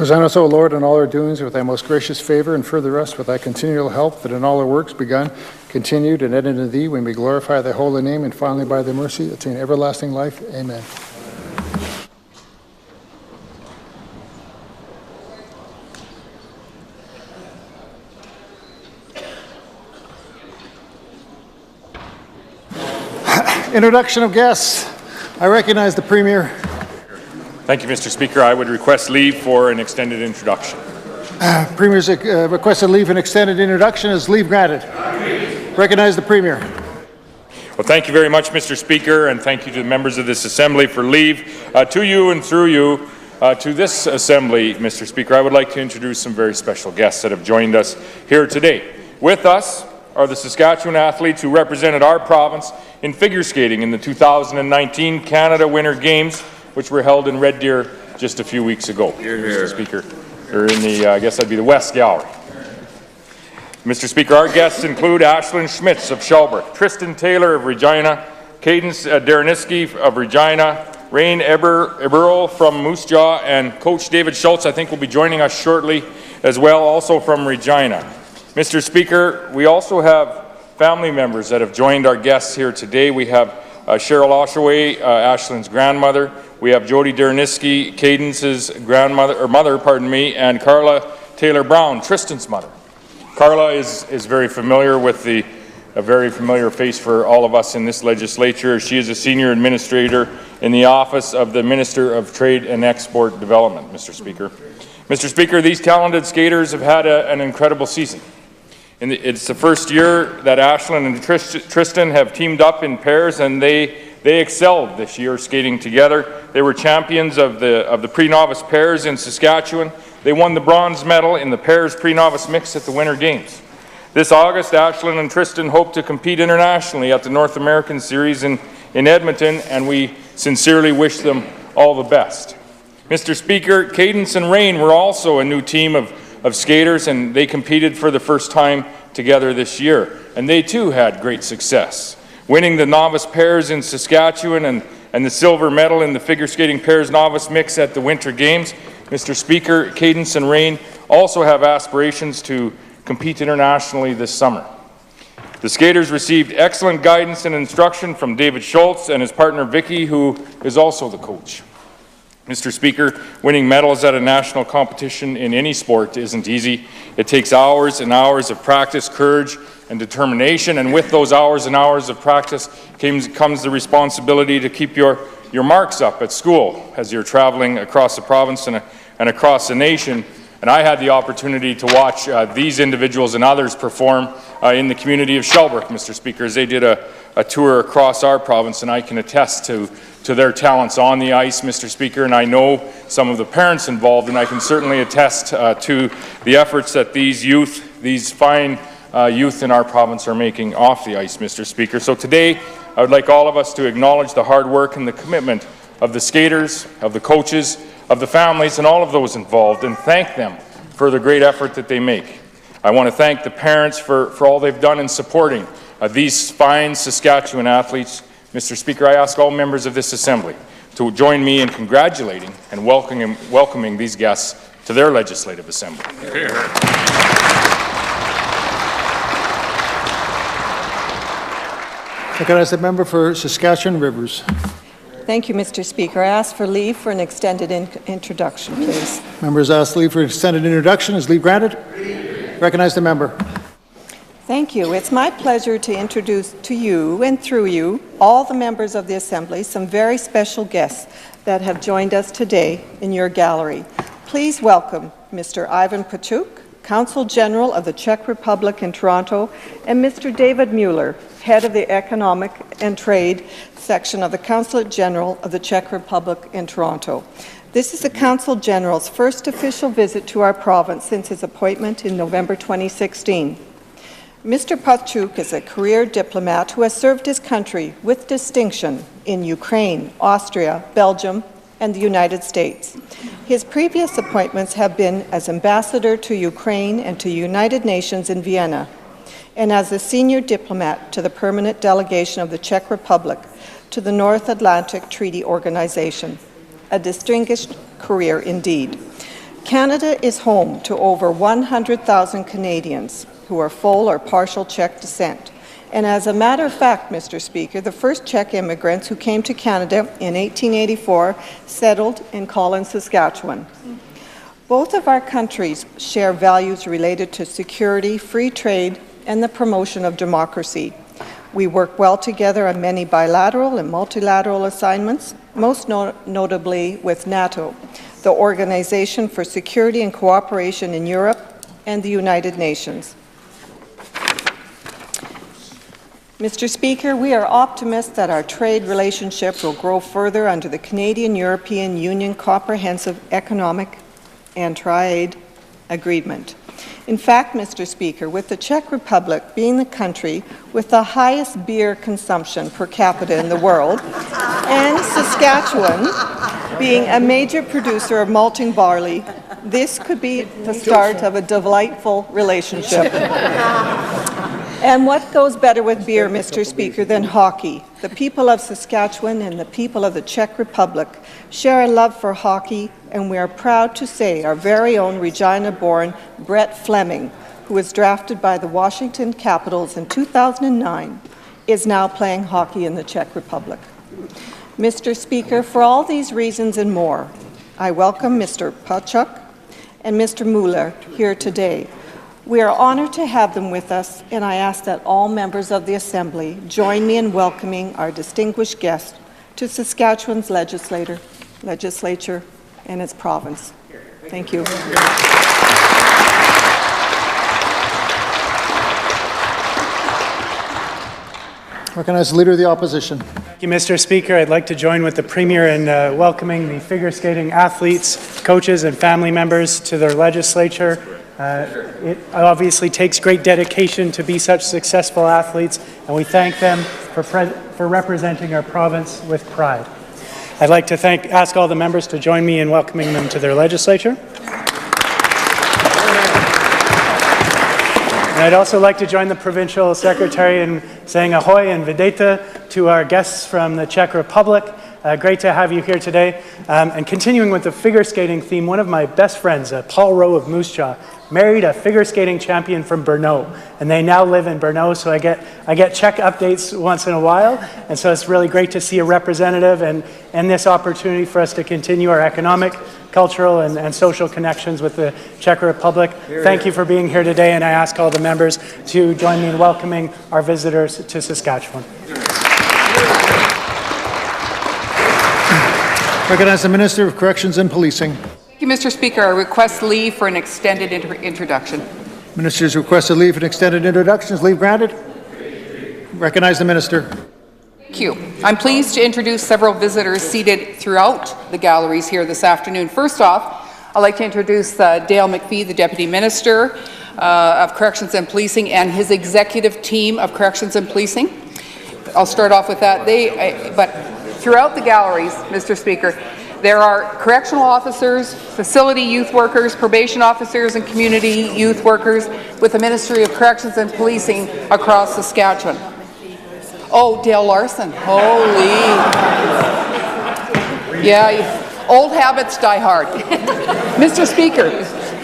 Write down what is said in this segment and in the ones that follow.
Present us, O Lord, in all our doings with thy most gracious favor, and further us with thy continual help, that in all our works begun, continued, and ended in thee, we may glorify thy holy name, and finally by thy mercy attain everlasting life. Amen. Introduction of guests. I recognize the Premier. Thank you, Mr. Speaker. I would request leave for an extended introduction. Premier's requested leave and extended introduction. Is leave granted? Recognize the Premier. Well, thank you very much, Mr. Speaker, and thank you to the members of this Assembly for leave. To you and through you, to this Assembly, Mr. Speaker, I would like to introduce some very special guests that have joined us here today. With us are the Saskatchewan athletes who represented our province in figure skating in the 2019 Canada Winter Games, which were held in Red Deer just a few weeks ago. Mr. Speaker, or in the, I guess that'd be the West Gallery. Mr. Speaker, our guests include Ashlyn Schmitz of Shelburne, Tristan Taylor of Regina, Cadence Dareniski of Regina, Rain Eberl from Moose Jaw, and Coach David Schultz, I think, will be joining us shortly as well, also from Regina. Mr. Speaker, we also have family members that have joined our guests here today. We have Cheryl Oshaway, Ashlyn's grandmother. We have Jody Dareniski, Cadence's mother, and Carla Taylor Brown, Tristan's mother. Carla is very familiar with a very familiar face for all of us in this legislature. She is a senior administrator in the office of the Minister of Trade and Export Development, Mr. Speaker. Mr. Speaker, these talented skaters have had an incredible season. It's the first year that Ashlyn and Tristan have teamed up in pairs, and they excelled this year skating together. They were champions of the pre-novice pairs in Saskatchewan. They won the bronze medal in the pairs pre-novice mix at the Winter Games. This August, Ashlyn and Tristan hope to compete internationally at the North American Series in Edmonton, and we sincerely wish them all the best. Mr. Speaker, Cadence and Rain were also a new team of skaters, and they competed for the first time together this year. And they too had great success, winning the novice pairs in Saskatchewan and the silver medal in the figure skating pairs novice mix at the Winter Games. Mr. Speaker, Cadence and Rain also have aspirations to compete internationally this summer. The skaters received excellent guidance and instruction from David Schultz and his partner Vicky, who is also the coach. Mr. Speaker, winning medals at a national competition in any sport isn't easy. It takes hours and hours of practice, courage, and determination, and with those hours and hours of practice comes the responsibility to keep your marks up at school as you're traveling across the province and across the nation. And I had the opportunity to watch these individuals and others perform in the community of Shelburne, Mr. Speaker, as they did a tour across our province, and I can attest to their talents on the ice, Mr. Speaker, and I know some of the parents involved, and I can certainly attest to the efforts that these fine youth in our province are making off the ice, Mr. Speaker. So today, I would like all of us to acknowledge the hard work and the commitment of the skaters, of the coaches, of the families, and all of those involved, and thank them for the great effort that they make. I want to thank the parents for all they've done in supporting these fine Saskatchewan athletes. Mr. Speaker, I ask all members of this Assembly to join me in congratulating and welcoming these guests to their Legislative Assembly. Recognize the member for Saskatchewan Rivers. Thank you, Mr. Speaker. I ask for leave for an extended introduction, please. Members asked leave for extended introduction. Is leave granted? Recognize the member. Thank you. It's my pleasure to introduce to you and through you, all the members of the Assembly, some very special guests that have joined us today in your gallery. Please welcome Mr. Ivan Pachuk, Consul General of the Czech Republic in Toronto, and Mr. David Mueller, Head of the Economic and Trade Section of the Consulate General of the Czech Republic in Toronto. This is the Consul General's first official visit to our province since his appointment in November 2016. Mr. Pachuk is a career diplomat who has served his country with distinction in Ukraine, Austria, Belgium, and the United States. His previous appointments have been as ambassador to Ukraine and to the United Nations in Vienna, and as a senior diplomat to the permanent delegation of the Czech Republic to the North Atlantic Treaty Organization. A distinguished career indeed. Canada is home to over 100,000 Canadians who are full or partial Czech descent. And as a matter of fact, Mr. Speaker, the first Czech immigrants who came to Canada in 1884 settled in Collins, Saskatchewan. Both of our countries share values related to security, free trade, and the promotion of democracy. We work well together on many bilateral and multilateral assignments, most notably with NATO, the Organization for Security and Cooperation in Europe, and the United Nations. Mr. Speaker, we are optimistic that our trade relationship will grow further under the Canadian-European Union Comprehensive Economic and Trade Agreement. In fact, Mr. Speaker, with the Czech Republic being the country with the highest beer consumption per capita in the world, and Saskatchewan being a major producer of malting barley, this could be the start of a delightful relationship. And what goes better with beer, Mr. Speaker, than hockey? The people of Saskatchewan and the people of the Czech Republic share a love for hockey, and we are proud to say our very own Regina-born Brett Fleming, who was drafted by the Washington Capitals in 2009, is now playing hockey in the Czech Republic. Mr. Speaker, for all these reasons and more, I welcome Mr. Pachuk and Mr. Mueller here today. We are honored to have them with us, and I ask that all members of the Assembly join me in welcoming our distinguished guests to Saskatchewan's legislature and its province. Thank you. Recognize the Leader of the Opposition. Thank you, Mr. Speaker. I'd like to join with the Premier in welcoming the figure skating athletes, coaches, and family members to their legislature. It obviously takes great dedication to be such successful athletes, and we thank them for representing our province with pride. I'd like to ask all the members to join me in welcoming them to their legislature. And I'd also like to join the Provincial Secretary in saying ahoy and videta to our guests from the Czech Republic. Great to have you here today. And continuing with the figure skating theme, one of my best friends, Paul Rowe of Moose Jaw, married a figure skating champion from Brno, and they now live in Brno, so I get Czech updates once in a while, and so it's really great to see a representative and this opportunity for us to continue our economic, cultural, and social connections with the Czech Republic. Thank you for being here today, and I ask all the members to join me in welcoming our visitors to Saskatchewan. Recognize the Minister of Corrections and Policing. Thank you, Mr. Speaker. I request leave for an extended introduction. Minister's requested leave for an extended introduction. Is leave granted? Recognize the Minister. Thank you. I'm pleased to introduce several visitors seated throughout the galleries here this afternoon. First off, I'd like to introduce Dale McPhee, the Deputy Minister of Corrections and Policing, and his executive team of Corrections and Policing. I'll start off with that. But throughout the galleries, Mr. Speaker, there are correctional officers, facility youth workers, probation officers, and community youth workers with the Ministry of Corrections and Policing across Saskatchewan. Oh, Dale Larson. Holy. Yeah, old habits die hard. Mr. Speaker,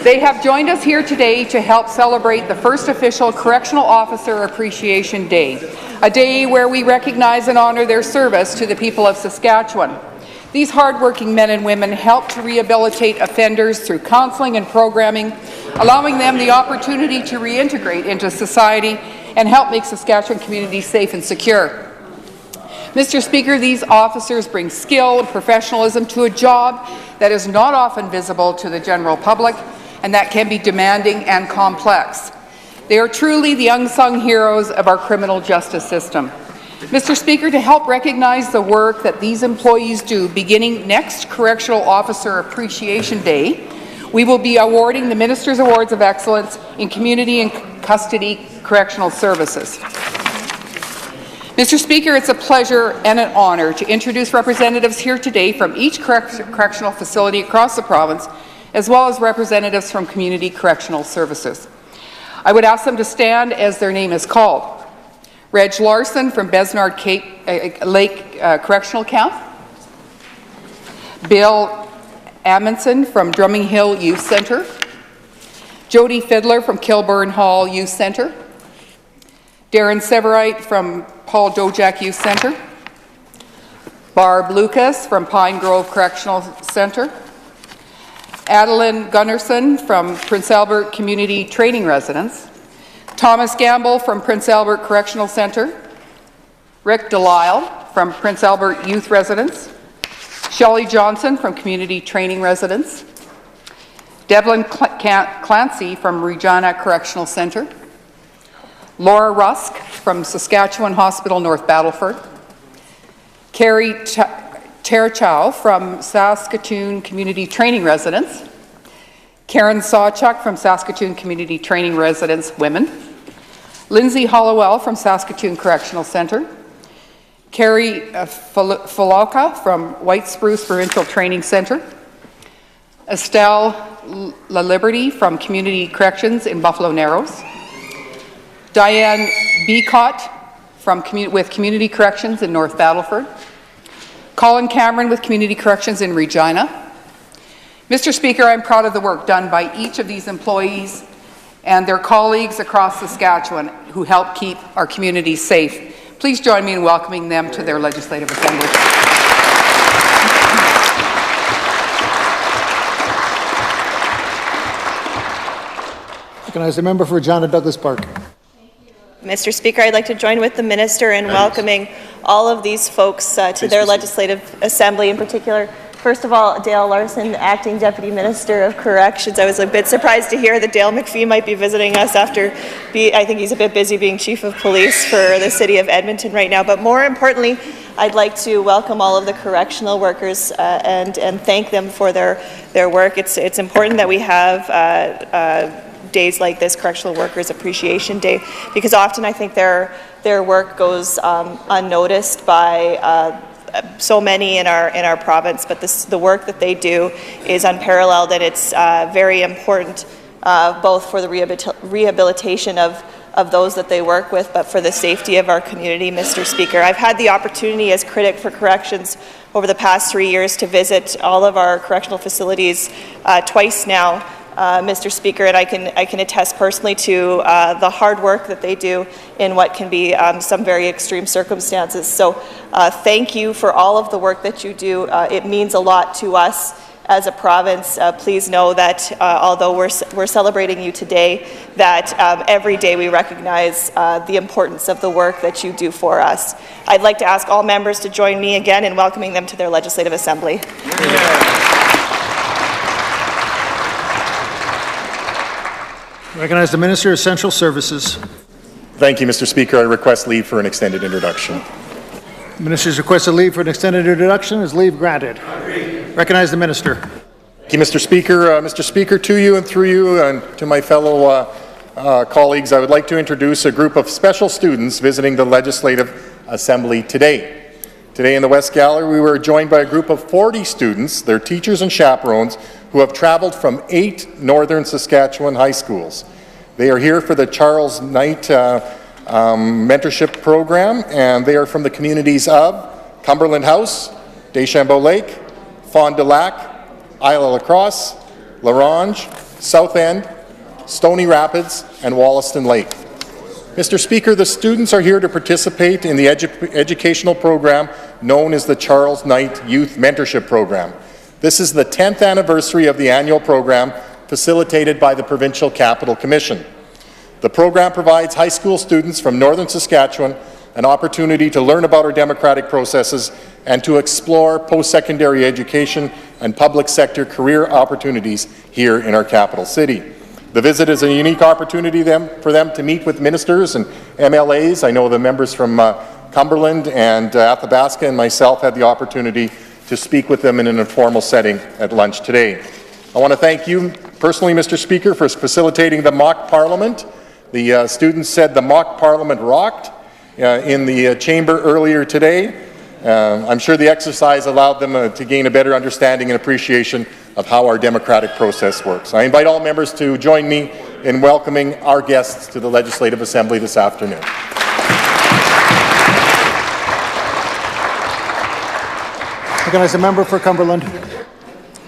they have joined us here today to help celebrate the first official Correctional Officer Appreciation Day, a day where we recognize and honor their service to the people of Saskatchewan. These hard-working men and women help to rehabilitate offenders through counseling and programming, allowing them the opportunity to reintegrate into society and help make Saskatchewan communities safe and secure. Mr. Speaker, these officers bring skill and professionalism to a job that is not often visible to the general public and that can be demanding and complex. They are truly the unsung heroes of our criminal justice system. Mr. Speaker, to help recognize the work that these employees do beginning next Correctional Officer Appreciation Day, we will be awarding the Minister's Awards of Excellence in Community and Custody Correctional Services. Mr. Speaker, it's a pleasure and an honour to introduce representatives here today from each correctional facility across the province, as well as representatives from Community Correctional Services. I would ask them to stand as their name is called. Reg Larson from Besnard Lake Correctional Camp. Bill Amundsen from Drumming Hill Youth Centre, Jody Fiddler from Kilburn Hall Youth Centre, Darren Severite from Paul Dojak Youth Centre, Barb Lucas from Pine Grove Correctional Centre, Adeline Gunnarsson from Prince Albert Community Training Residence, Thomas Gamble from Prince Albert Correctional Centre, Rick Delisle from Prince Albert Youth Residence, Shelley Johnson from Community Training Residence, Devlin Clancy from Regina Correctional Centre, Laura Rusk from Saskatchewan Hospital North Battleford, Carrie Terchow from Saskatoon Community Training Residence, Karen Sawchuk from Saskatoon Community Training Residence Women, Lindsay Hollowell from Saskatoon Correctional Centre, Carrie Falauka from White Spruce Provincial Training Centre, Estelle La Liberty from Community Corrections in Buffalo Narrows, Diane Beacott with Community Corrections in North Battleford, Colin Cameron with Community Corrections in Regina. Mr. Speaker, I'm proud of the work done by each of these employees and their colleagues across Saskatchewan who help keep our communities safe. Please join me in welcoming them to their Legislative Assembly. Recognize the member for Regina Douglas Park. Mr. Speaker, I'd like to join with the Minister in welcoming all of these folks to their Legislative Assembly in particular. First of all, Dale Larson, Acting Deputy Minister of Corrections. I was a bit surprised to hear that Dale McPhee might be visiting us after, I think he's a bit busy being Chief of Police for the City of Edmonton right now. But more importantly, I'd like to welcome all of the correctional workers and thank them for their work. It's important that we have days like this, Correctional Workers Appreciation Day, because often I think their work goes unnoticed by so many in our province, but the work that they do is unparalleled, and it's very important both for the rehabilitation of those that they work with, but for the safety of our community, Mr. Speaker. I've had the opportunity as critic for corrections over the past 3 years to visit all of our correctional facilities twice now, Mr. Speaker, and I can attest personally to the hard work that they do in what can be some very extreme circumstances. So thank you for all of the work that you do. It means a lot to us as a province. Please know that although we're celebrating you today, that every day we recognize the importance of the work that you do for us. I'd like to ask all members to join me again in welcoming them to their Legislative Assembly. Yeah. Recognize the Minister of Essential Services. Thank you, Mr. Speaker. I request leave for an extended introduction. The Minister's requested leave for an extended introduction. Is leave granted? Recognize the Minister. Thank you, Mr. Speaker. Mr. Speaker, to you and through you and to my fellow colleagues, I would like to introduce a group of special students visiting the Legislative Assembly today. Today in the West Gallery, we were joined by a group of 40 students, their teachers and chaperones, who have traveled from 8 northern Saskatchewan high schools. They are here for the Charles Knight mentorship program, and they are from the communities of Cumberland House, Deschambault Lake, Fond du Lac, Isle La Crosse, La Ronge, South End, Stony Rapids, and Wollaston Lake. Mr. Speaker, the students are here to participate in the educational program known as the Charles Knight Youth Mentorship Program. This is the 10th anniversary of the annual program facilitated by the Provincial Capital Commission. The program provides high school students from northern Saskatchewan an opportunity to learn about our democratic processes and to explore post-secondary education and public sector career opportunities here in our capital city. The visit is a unique opportunity for them to meet with ministers and MLAs. I know the members from Cumberland and Athabasca and myself had the opportunity to speak with them in an informal setting at lunch today. I want to thank you personally, Mr. Speaker, for facilitating the mock parliament. The students said the mock parliament rocked in the chamber earlier today. I'm sure the exercise allowed them to gain a better understanding and appreciation of how our democratic process works. I invite all members to join me in welcoming our guests to the Legislative Assembly this afternoon. Recognize the member for Cumberland.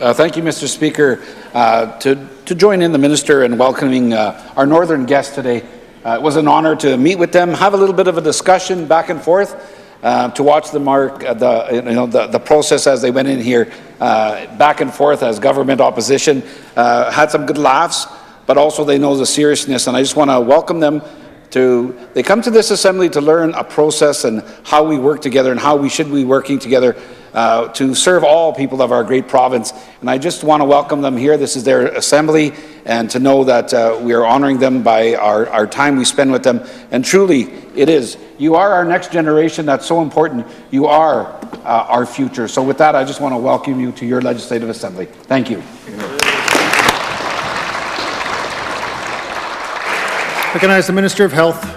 Thank you, Mr. Speaker. To join in the Minister in welcoming our northern guests today, it was an honour to meet with them, have a little bit of a discussion back and forth, to watch the process as they went in here, back and forth as government opposition. Had some good laughs, but also they know the seriousness, and I just want to welcome them. They come to this assembly to learn a process and how we work together and how we should be working together to serve all people of our great province. And I just want to welcome them here. This is their assembly, and to know that we are honouring them by our time we spend with them. And truly, it is. You are our next generation. That's so important. You are our future. So with that, I just want to welcome you to your Legislative Assembly. Thank you. Recognize the Minister of Health.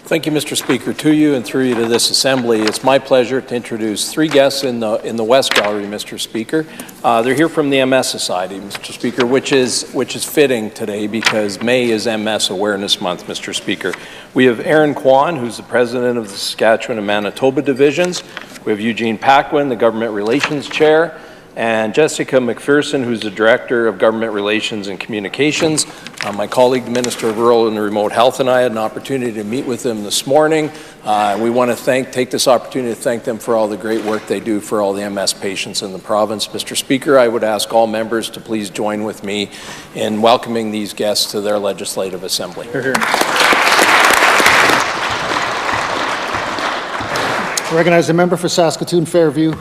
Thank you, Mr. Speaker. To you and through you to this Assembly, it's my pleasure to introduce three guests in the West Gallery, Mr. Speaker. They're here from the MS Society, Mr. Speaker, which is fitting today because May is MS Awareness Month, Mr. Speaker. We have Aaron Kwan, who's the President of the Saskatchewan and Manitoba Divisions. We have Eugene Paquin, the Government Relations Chair, and Jessica McPherson, who's the Director of Government Relations and Communications. My colleague, the Minister of Rural and Remote Health, and I had an opportunity to meet with them this morning. We want to take this opportunity to thank them for all the great work they do for all the MS patients in the province. Mr. Speaker, I would ask all members to please join with me in welcoming these guests to their Legislative Assembly. Hear, hear. Recognize the member for Saskatoon Fairview.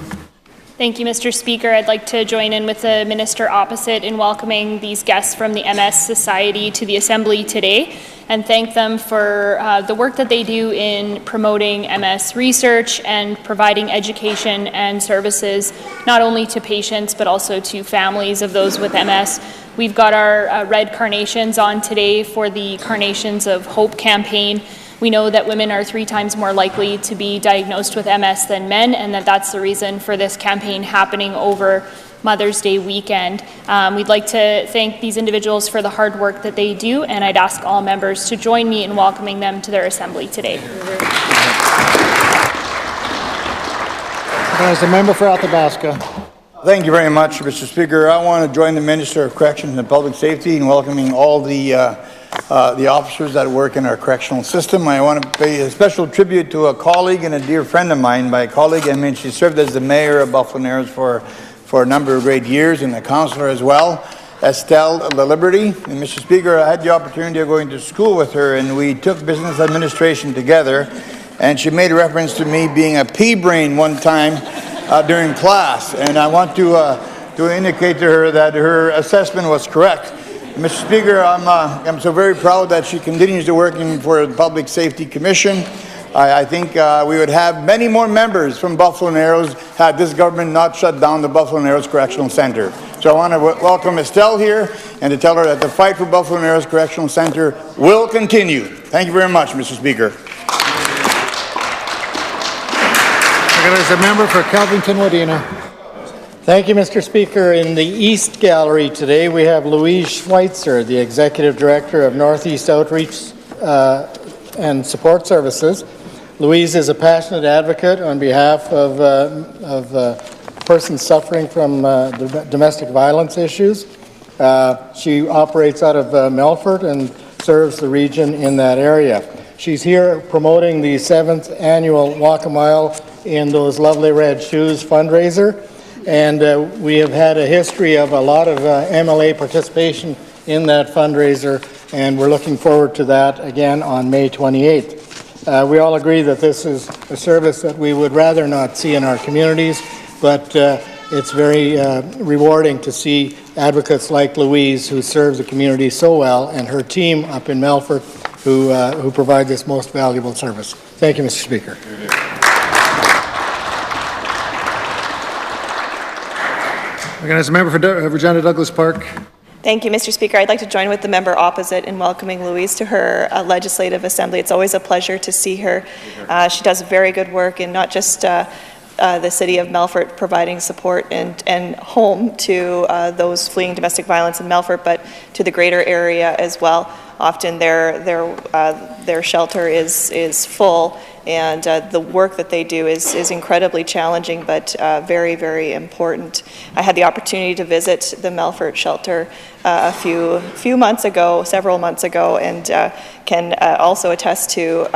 Thank you, Mr. Speaker. I'd like to join in with the Minister opposite in welcoming these guests from the MS Society to the Assembly today and thank them for the work that they do in promoting MS research and providing education and services not only to patients but also to families of those with MS. We've got our red carnations on today for the Carnations of Hope campaign. We know that women are 3 times more likely to be diagnosed with MS than men, and that's the reason for this campaign happening over Mother's Day weekend. We'd like to thank these individuals for the hard work that they do, and I'd ask all members to join me in welcoming them to their assembly today. As the member for Athabasca. Thank you very much, Mr. Speaker. I want to join the Minister of Corrections and Public Safety in welcoming all the officers that work in our correctional system. I want to pay a special tribute to a colleague and a dear friend of mine. My colleague, I mean, she served as the mayor of Buffalo Narrows for a number of great years and a councillor as well, Estelle LaLiberty. And Mr. Speaker, I had the opportunity of going to school with her, and we took business administration together, and she made a reference to me being a pea brain one time during class, and I want to indicate to her that her assessment was correct. Mr. Speaker, I'm so very proud that she continues to work for the Public Safety Commission. I think we would have many more members from Buffalo Narrows had this government not shut down the Buffalo Narrows Correctional Centre. So I want to welcome Estelle here and to tell her that the fight for Buffalo Narrows Correctional Centre will continue. Thank you very much, Mr. Speaker. Recognize the member for Calvington-Wadena. Thank you, Mr. Speaker. In the East Gallery today, we have Louise Schweitzer, the Executive Director of Northeast Outreach and Support Services. Louise is a passionate advocate on behalf of persons suffering from domestic violence issues. She operates out of Melfort and serves the region in that area. She's here promoting the 7th annual Walk a Mile in Those Lovely Red Shoes fundraiser. And we have had a history of a lot of MLA participation in that fundraiser, and we're looking forward to that again on May 28th. We all agree that this is a service that we would rather not see in our communities, but it's very rewarding to see advocates like Louise, who serves the community so well, and her team up in Melfort, who provide this most valuable service. Thank you, Mr. Speaker. Recognize the member for Regina Douglas Park. Thank you, Mr. Speaker. I'd like to join with the member opposite in welcoming Louise to her Legislative Assembly. It's always a pleasure to see her. She does very good work in not just the city of Melfort providing support and home to those fleeing domestic violence in Melfort, but to the greater area as well. Often their shelter is full, and the work that they do is incredibly challenging, but very, very important. I had the opportunity to visit the Melfort shelter several months ago, and can also attest to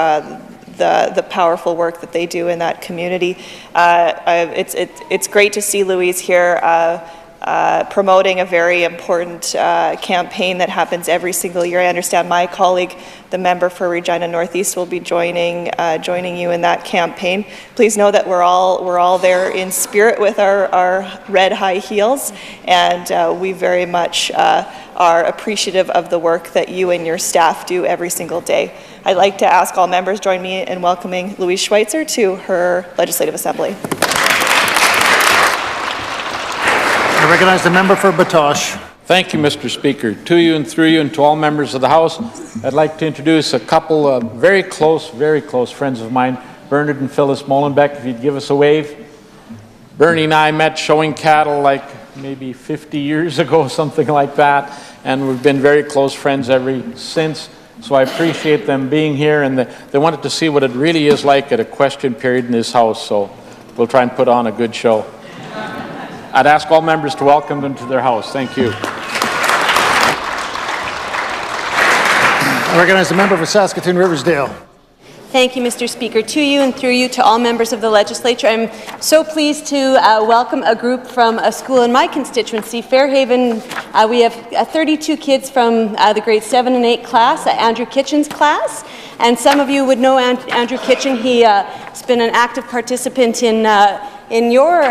the powerful work that they do in that community. It's great to see Louise here promoting a very important campaign that happens every single year. I understand my colleague, the member for Regina Northeast, will be joining you in that campaign. Please know that we're all there in spirit with our red high heels, and we very much are appreciative of the work that you and your staff do every single day. I'd like to ask all members join me in welcoming Louise Schweitzer to her Legislative Assembly. I recognize the member for Batoche. Thank you, Mr. Speaker. To you and through you and to all members of the House, I'd like to introduce a couple of very close friends of mine, Bernard and Phyllis Molenbeek, if you'd give us a wave. Bernie and I met showing cattle like maybe 50 years ago, something like that, and we've been very close friends ever since. So I appreciate them being here, and they wanted to see what it really is like at a question period in this House, so we'll try and put on a good show. I'd ask all members to welcome them to their house. Thank you. I recognize the member for Saskatoon-Riversdale. Thank you, Mr. Speaker. To you and through you to all members of the legislature, I'm so pleased to welcome a group from a school in my constituency, Fairhaven. We have 32 kids from the grade 7 and 8 class, Andrew Kitchen's class. And some of you would know Andrew Kitchen. He's been an active participant in your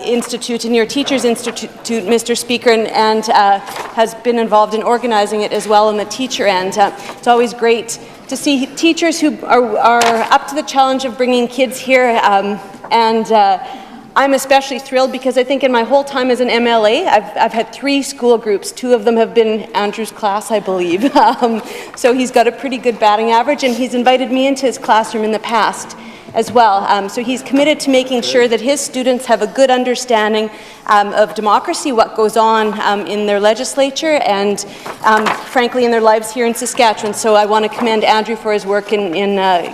institute, in your Teachers Institute, Mr. Speaker, and has been involved in organizing it as well on the teacher end. It's always great to see teachers who are up to the challenge of bringing kids here, and I'm especially thrilled because I think in my whole time as an MLA, I've had 3 school groups. 2 of them have been Andrew's class, I believe. So he's got a pretty good batting average, and he's invited me into his classroom in the past as well. So he's committed to making sure that his students have a good understanding of democracy, what goes on in their legislature, and frankly in their lives here in Saskatchewan. So I want to commend Andrew for his work in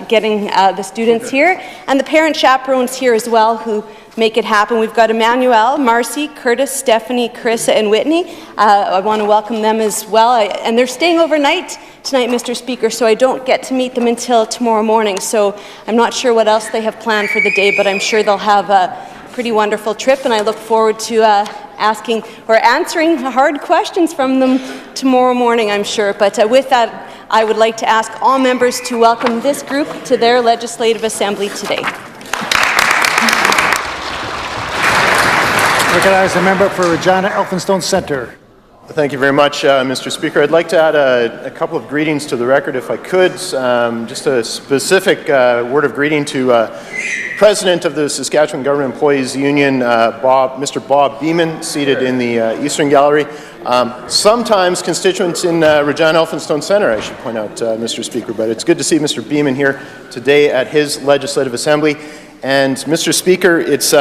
getting the students here, and the parent chaperones here as well who make it happen. We've got Emmanuel, Marcy, Curtis, Stephanie, Carissa, and Whitney. I want to welcome them as well. And they're staying overnight tonight, Mr. Speaker, so I don't get to meet them until tomorrow morning. So I'm not sure what else they have planned for the day, but I'm sure they'll have a pretty wonderful trip, and I look forward to asking or answering hard questions from them tomorrow morning, I'm sure. But with that, I would like to ask all members to welcome this group to their Legislative Assembly today. Recognize the member for Regina Elphinstone Centre. Thank you very much, Mr. Speaker. I'd like to add a couple of greetings to the record, if I could. Just a specific word of greeting to President of the Saskatchewan Government Employees Union, Mr. Bob Beeman, seated in the Eastern Gallery. Sometimes constituents in Regina Elphinstone Centre, I should point out, Mr. Speaker, but it's good to see Mr. Beeman here today at his Legislative Assembly. And Mr. Speaker, it's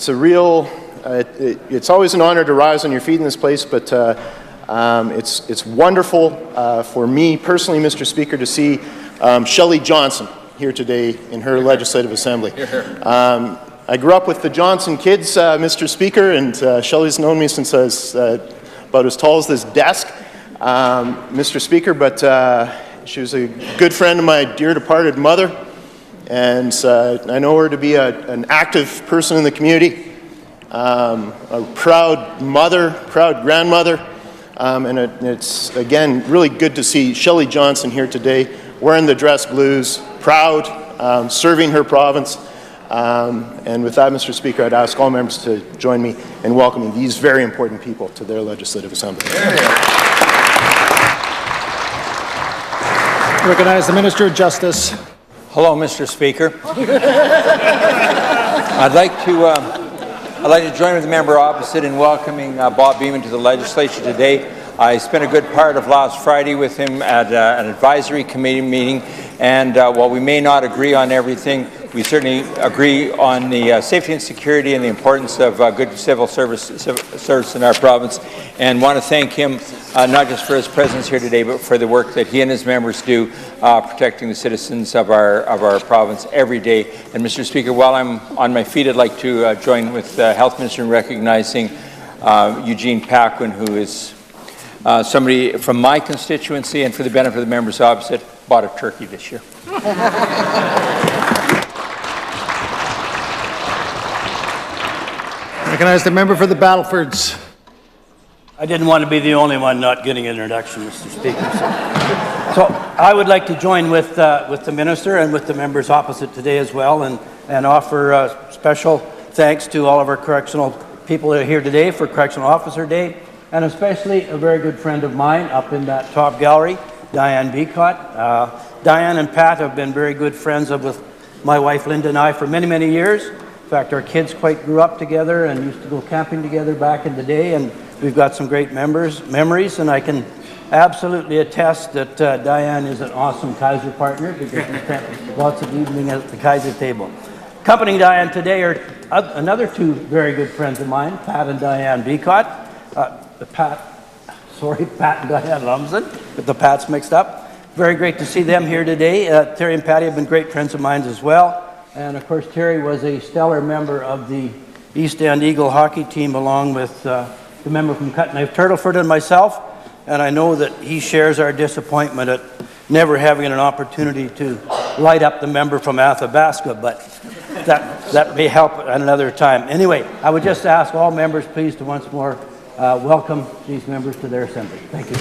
a real, it's always an honor to rise on your feet in this place, but it's wonderful for me personally, Mr. Speaker, to see Shelley Johnson here today in her Legislative Assembly. I grew up with the Johnson kids, Mr. Speaker, and Shelley's known me since I was about as tall as this desk, Mr. Speaker, but she was a good friend of my dear departed mother. And I know her to be an active person in the community, a proud mother, proud grandmother, and it's, again, really good to see Shelley Johnson here today, wearing the dress blues, proud, serving her province. And with that, Mr. Speaker, I'd ask all members to join me in welcoming these very important people to their Legislative Assembly. I recognize the Minister of Justice. Hello, Mr. Speaker. I'd like to join with the member opposite in welcoming Bob Beeman to the legislature today. I spent a good part of last Friday with him at an advisory committee meeting, and while we may not agree on everything, We certainly agree on the safety and security and the importance of good civil service in our province, and want to thank him not just for his presence here today, but for the work that he and his members do protecting the citizens of our province every day. And Mr. Speaker, while I'm on my feet, I'd like to join with the Health Minister in recognizing Eugene Paquin, who is somebody from my constituency, and for the benefit of the members opposite, bought a turkey this year. Recognize the member for the Battlefords. I didn't want to be the only one not getting an introduction, Mr. Speaker. So I would like to join with the minister and with the members opposite today as well, and offer special thanks to all of our correctional people that are here today for Correctional Officer Day, and especially a very good friend of mine up in that top gallery, Diane Beacott. Diane and Pat have been very good friends with my wife Linda and I for many, many years. In fact, our kids quite grew up together and used to go camping together back in the day, and we've got some great memories, and I can absolutely attest that Diane is an awesome Kaiser partner, because we spent lots of evening at the Kaiser table. Accompanying Diane today are another two very good friends of mine, Pat and Diane Beacott. Pat and Diane Lumsden, with the Pats mixed up. Very great to see them here today. Terry and Patty have been great friends of mine as well. And of course, Terry was a stellar member of the East End Eagle hockey team, along with the member from Cutknife Turtleford and myself. And I know that he shares our disappointment at never having an opportunity to light up the member from Athabasca, but that may help at another time. Anyway, I would just ask all members, please, to once more welcome these members to their assembly. Thank you.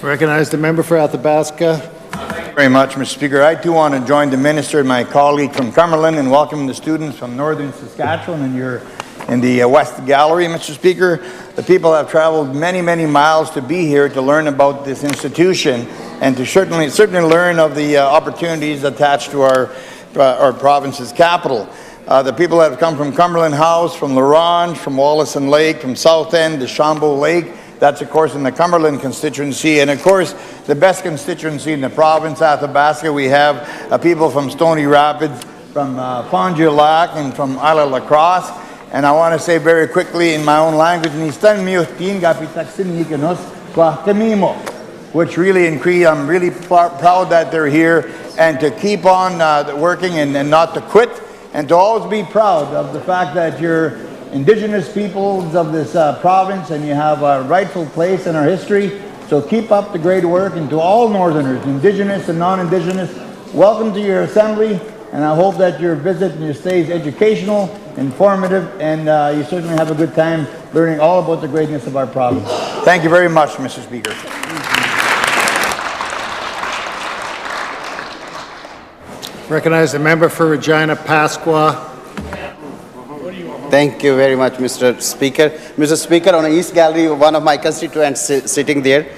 Recognize the member for Athabasca. Thank you very much, Mr. Speaker. I too want to join the minister and my colleague from Cumberland in welcoming the students from northern Saskatchewan in the West Gallery, Mr. Speaker. The people have traveled many, many miles to be here to learn about this institution and to certainly learn of the opportunities attached to our province's capital. The people that have come from Cumberland House, from L'Orange, from Wallison Lake, from South End to Chambeau Lake. That's, of course, in the Cumberland constituency. And, of course, the best constituency in the province, Athabasca. We have people from Stony Rapids, from Fond du Lac, and from Isle La Crosse. And I want to say very quickly in my own language, which really I'm really proud that they're here, and to keep on working and not to quit, and to always be proud of the fact that you're Indigenous peoples of this province, and you have a rightful place in our history. So keep up the great work, and to all Northerners, Indigenous and non-Indigenous, welcome to your assembly, and I hope that your visit and your stay is educational, informative, and you certainly have a good time learning all about the greatness of our province. Thank you very much, Mr. Speaker. Recognize the member for Regina Pasqua. Thank you very much, Mr. Speaker. Mr. Speaker, on the East Gallery, one of my constituents sitting there,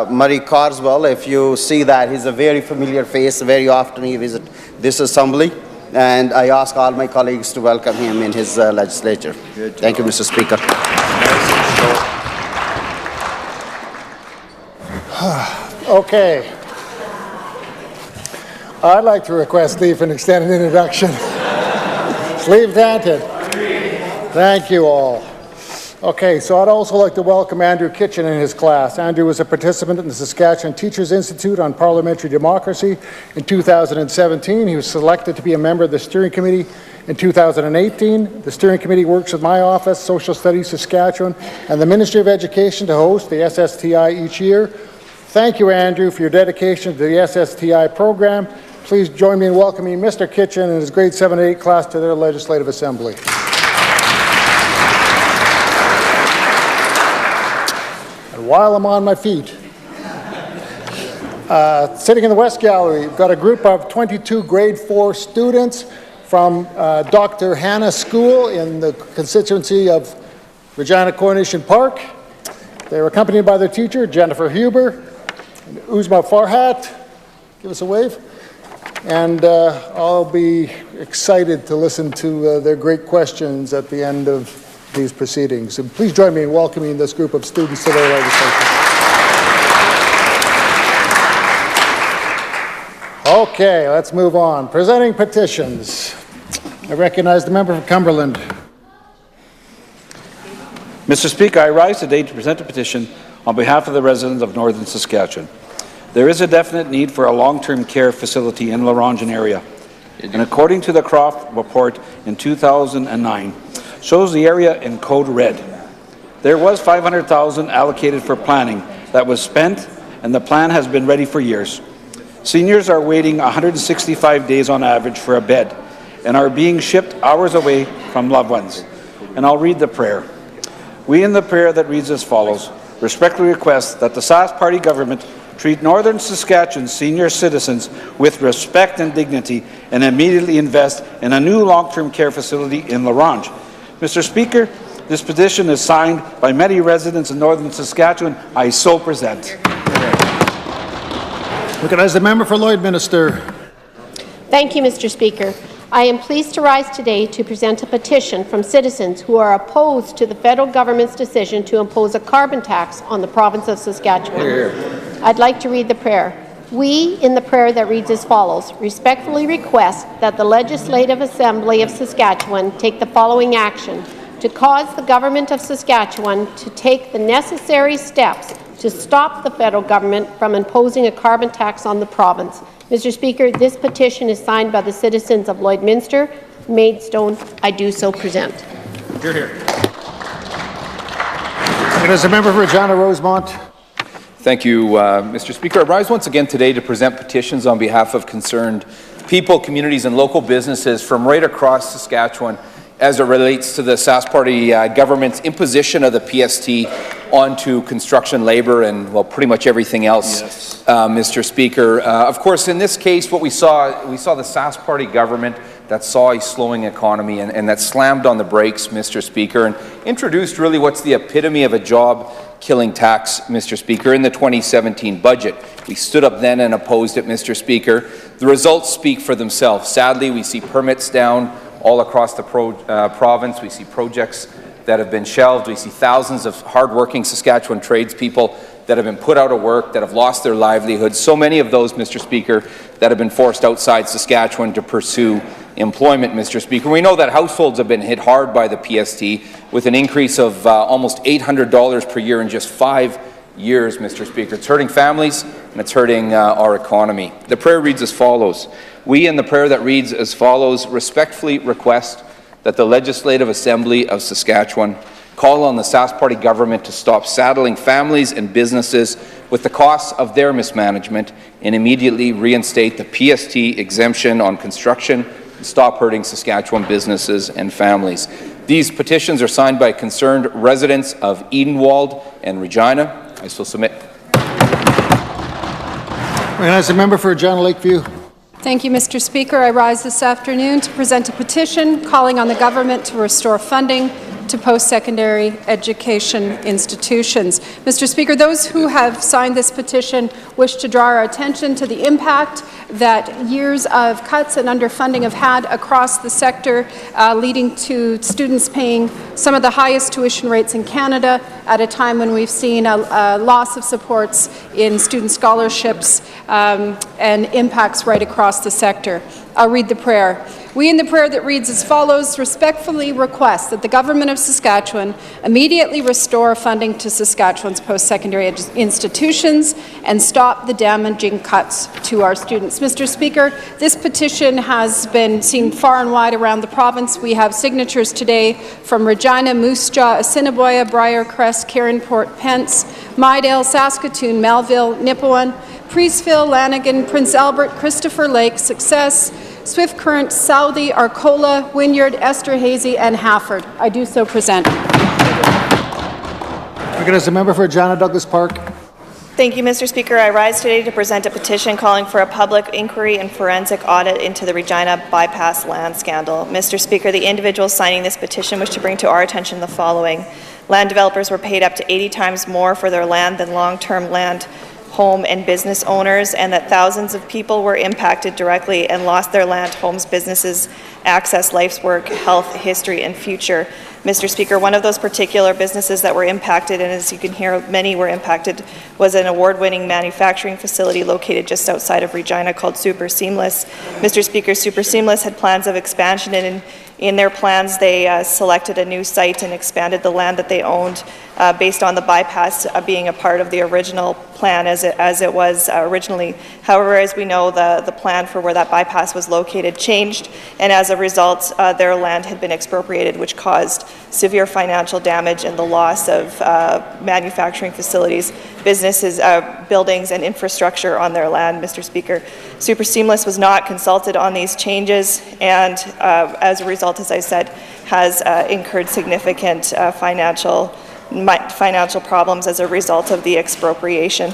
Murray Carswell. If you see that, he's a very familiar face. Very often he visits this assembly, and I ask all my colleagues to welcome him in his legislature. Thank you, Mr. Speaker. Okay. I'd like to request leave for an extended introduction. Leave granted. Thank you all. Okay, so I'd also like to welcome Andrew Kitchen and his class. Andrew was a participant in the Saskatchewan Teachers Institute on Parliamentary Democracy in 2017. He was selected to be a member of the steering committee in 2018. The steering committee works with my office, Social Studies Saskatchewan, and the Ministry of Education to host the SSTI each year. Thank you, Andrew, for your dedication to the SSTI program. Please join me in welcoming Mr. Kitchen and his grade 7 and 8 class to their Legislative Assembly. And while I'm on my feet, sitting in the West Gallery, we've got a group of 22 grade 4 students from Dr. Hannah School in the constituency of Regina Coronation Park. They were accompanied by their teacher, Jennifer Huber, and Uzma Farhat. Give us a wave. And I'll be excited to listen to their great questions at the end of these proceedings. And please join me in welcoming this group of students to their legislation. Okay, let's move on. Presenting petitions. I recognize the member for Cumberland. Mr. Speaker, I rise today to present a petition on behalf of the residents of Northern Saskatchewan. There is a definite need for a long-term care facility in La Ronge area. And according to the Croft report in 2009, shows the area in code red. There was $500,000 allocated for planning that was spent, and the plan has been ready for years. Seniors are waiting 165 days on average for a bed and are being shipped hours away from loved ones. And I'll read the prayer. We in the prayer that reads as follows, respectfully request that the Sask Party government treat Northern Saskatchewan senior citizens with respect and dignity and immediately invest in a new long-term care facility in La Ronge. Mr. Speaker, this petition is signed by many residents in Northern Saskatchewan. I so present. Recognize the member for Lloydminster. Thank you, Mr. Speaker. I am pleased to rise today to present a petition from citizens who are opposed to the federal government's decision to impose a carbon tax on the province of Saskatchewan. I'd like to read the prayer. We, in the prayer that reads as follows, respectfully request that the Legislative Assembly of Saskatchewan take the following action to cause the Government of Saskatchewan to take the necessary steps to stop the federal government from imposing a carbon tax on the province. Mr. Speaker, this petition is signed by the citizens of Lloydminster, Maidstone. I do so present. Hear, hear. As a member for Regina Rosemont. Thank you, Mr. Speaker. I rise once again today to present petitions on behalf of concerned people, communities, and local businesses from right across Saskatchewan as it relates to the Sask Party government's imposition of the PST onto construction labor and, well, pretty much everything else, yes. Mr. Speaker. Of course, in this case, what we saw the Sask Party government that saw a slowing economy and that slammed on the brakes, Mr. Speaker, and introduced really what's the epitome of a job-killing tax, Mr. Speaker, in the 2017 budget. We stood up then and opposed it, Mr. Speaker. The results speak for themselves. Sadly, we see permits down all across the province. We see projects that have been shelved. We see thousands of hardworking Saskatchewan tradespeople that have been put out of work, that have lost their livelihoods. So many of those, Mr. Speaker, that have been forced outside Saskatchewan to pursue employment, Mr. Speaker. We know that households have been hit hard by the PST with an increase of almost $800 per year in just 5 years, Mr. Speaker. It's hurting families and it's hurting our economy. The prayer reads as follows. We, in the prayer that reads as follows, respectfully request that the Legislative Assembly of Saskatchewan call on the Sask Party government to stop saddling families and businesses with the costs of their mismanagement and immediately reinstate the PST exemption on construction and stop hurting Saskatchewan businesses and families. These petitions are signed by concerned residents of Edenwald and Regina. I still submit. As a member for Regina Lakeview. Thank you, Mr. Speaker. I rise this afternoon to present a petition calling on the government to restore funding to post-secondary education institutions. Mr. Speaker, those who have signed this petition wish to draw our attention to the impact that years of cuts and underfunding have had across the sector, leading to students paying some of the highest tuition rates in Canada at a time when we've seen a loss of supports in student scholarships and impacts right across the sector. I'll read the prayer. We, in the prayer that reads as follows, respectfully request that the Government of Saskatchewan immediately restore funding to Saskatchewan's post-secondary institutions and stop the damaging cuts to our students. Mr. Speaker, this petition has been seen far and wide around the province. We have signatures today from Regina, Moose Jaw, Assiniboia, Briarcrest, Carinport, Pence, Mydale, Saskatoon, Melville, Nipawin, Priestville, Lanigan, Prince Albert, Christopher Lake, Success, Swift Current, Southey, Arcola, Wynyard, Esterhazy, and Hafford. I do so present. As a member for Regina Douglas Park. Thank you, Mr. Speaker. I rise today to present a petition calling for a public inquiry and forensic audit into the Regina bypass land scandal. Mr. Speaker, the individuals signing this petition wish to bring to our attention the following. Land developers were paid up to 80 times more for their land than long-term land home and business owners, and that thousands of people were impacted directly and lost their land, homes, businesses, access, life's work, health, history, and future. Mr. Speaker, one of those particular businesses that were impacted, and as you can hear, many were impacted, was an award-winning manufacturing facility located just outside of Regina called Super Seamless. Mr. Speaker, Super Seamless had plans of expansion, and in their plans, they selected a new site and expanded the land that they owned based on the bypass being a part of the original plan as it was originally. However, as we know, the plan for where that bypass was located changed, and as a result, their land had been expropriated, which caused severe financial damage and the loss of manufacturing facilities, businesses, buildings, and infrastructure on their land, Mr. Speaker. Super Seamless was not consulted on these changes, and as a result, as I said, has incurred significant financial problems as a result of the expropriation.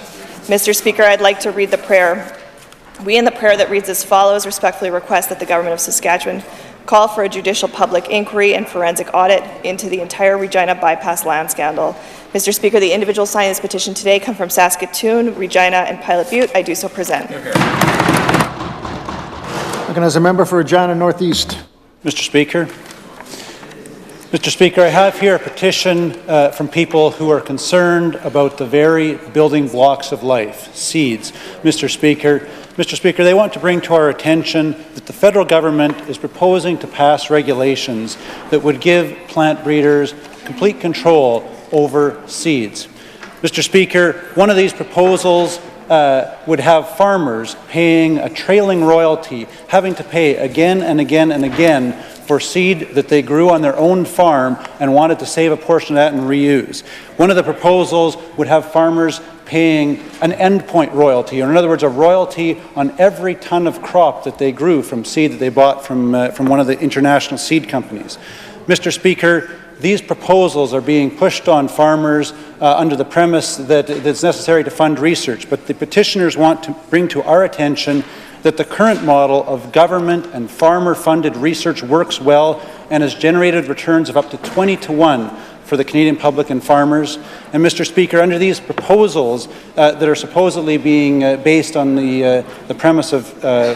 Mr. Speaker, I'd like to read the prayer. We in the prayer that reads as follows respectfully request that the Government of Saskatchewan call for a judicial public inquiry and forensic audit into the entire Regina bypass land scandal. Mr. Speaker, the individuals signing this petition today come from Saskatoon, Regina, and Pilot Butte. I do so present. As a member for Regina Northeast. Mr. Speaker. Mr. Speaker, I have here a petition from people who are concerned about the very building blocks of life, seeds. Mr. Speaker, they want to bring to our attention that the federal government is proposing to pass regulations that would give plant breeders complete control over seeds. Mr. Speaker, one of these proposals would have farmers paying a trailing royalty, having to pay again and again and again for seed that they grew on their own farm and wanted to save a portion of that and reuse. One of the proposals would have farmers paying an endpoint royalty, or in other words, a royalty on every ton of crop that they grew from seed that they bought from one of the international seed companies. Mr. Speaker, these proposals are being pushed on farmers under the premise that it's necessary to fund research, but the petitioners want to bring to our attention that the current model of government and farmer-funded research works well and has generated returns of up to 20-to-1 for the Canadian public and farmers. And Mr. Speaker, under these proposals that are supposedly being based on the premise of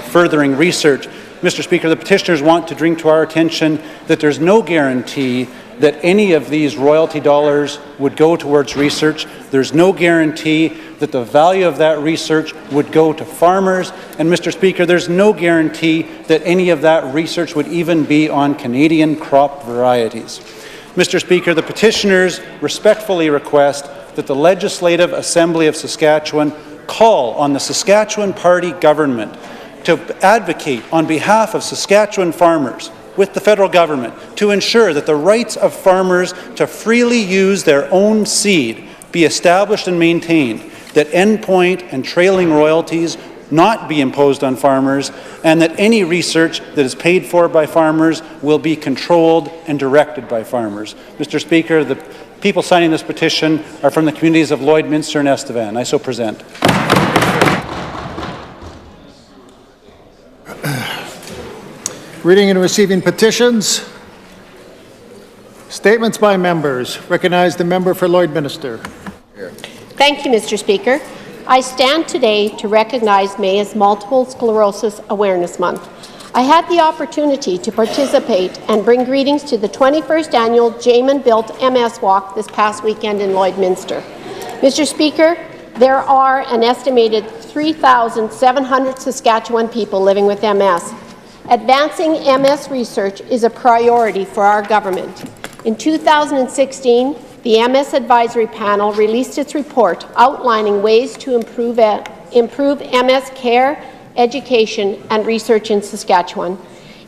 furthering research, Mr. Speaker, the petitioners want to bring to our attention that there's no guarantee that any of these royalty dollars would go towards research. There's no guarantee that the value of that research would go to farmers. And Mr. Speaker, there's no guarantee that any of that research would even be on Canadian crop varieties. Mr. Speaker, the petitioners respectfully request that the Legislative Assembly of Saskatchewan call on the Saskatchewan Party government to advocate on behalf of Saskatchewan farmers with the federal government to ensure that the rights of farmers to freely use their own seed be established and maintained, that endpoint and trailing royalties not be imposed on farmers, and that any research that is paid for by farmers will be controlled and directed by farmers. Mr. Speaker, the people signing this petition are from the communities of Lloydminster and Estevan. I so present. Reading and receiving petitions. Statements by members. Recognize the member for Lloydminster. Thank you, Mr. Speaker. I stand today to recognize May as Multiple Sclerosis Awareness Month. I had the opportunity to participate and bring greetings to the 21st annual Jamin Built MS Walk this past weekend in Lloydminster. Mr. Speaker, there are an estimated 3,700 Saskatchewan people living with MS. Advancing MS research is a priority for our government. In 2016, the MS Advisory Panel released its report outlining ways to improve MS care, education, and research in Saskatchewan.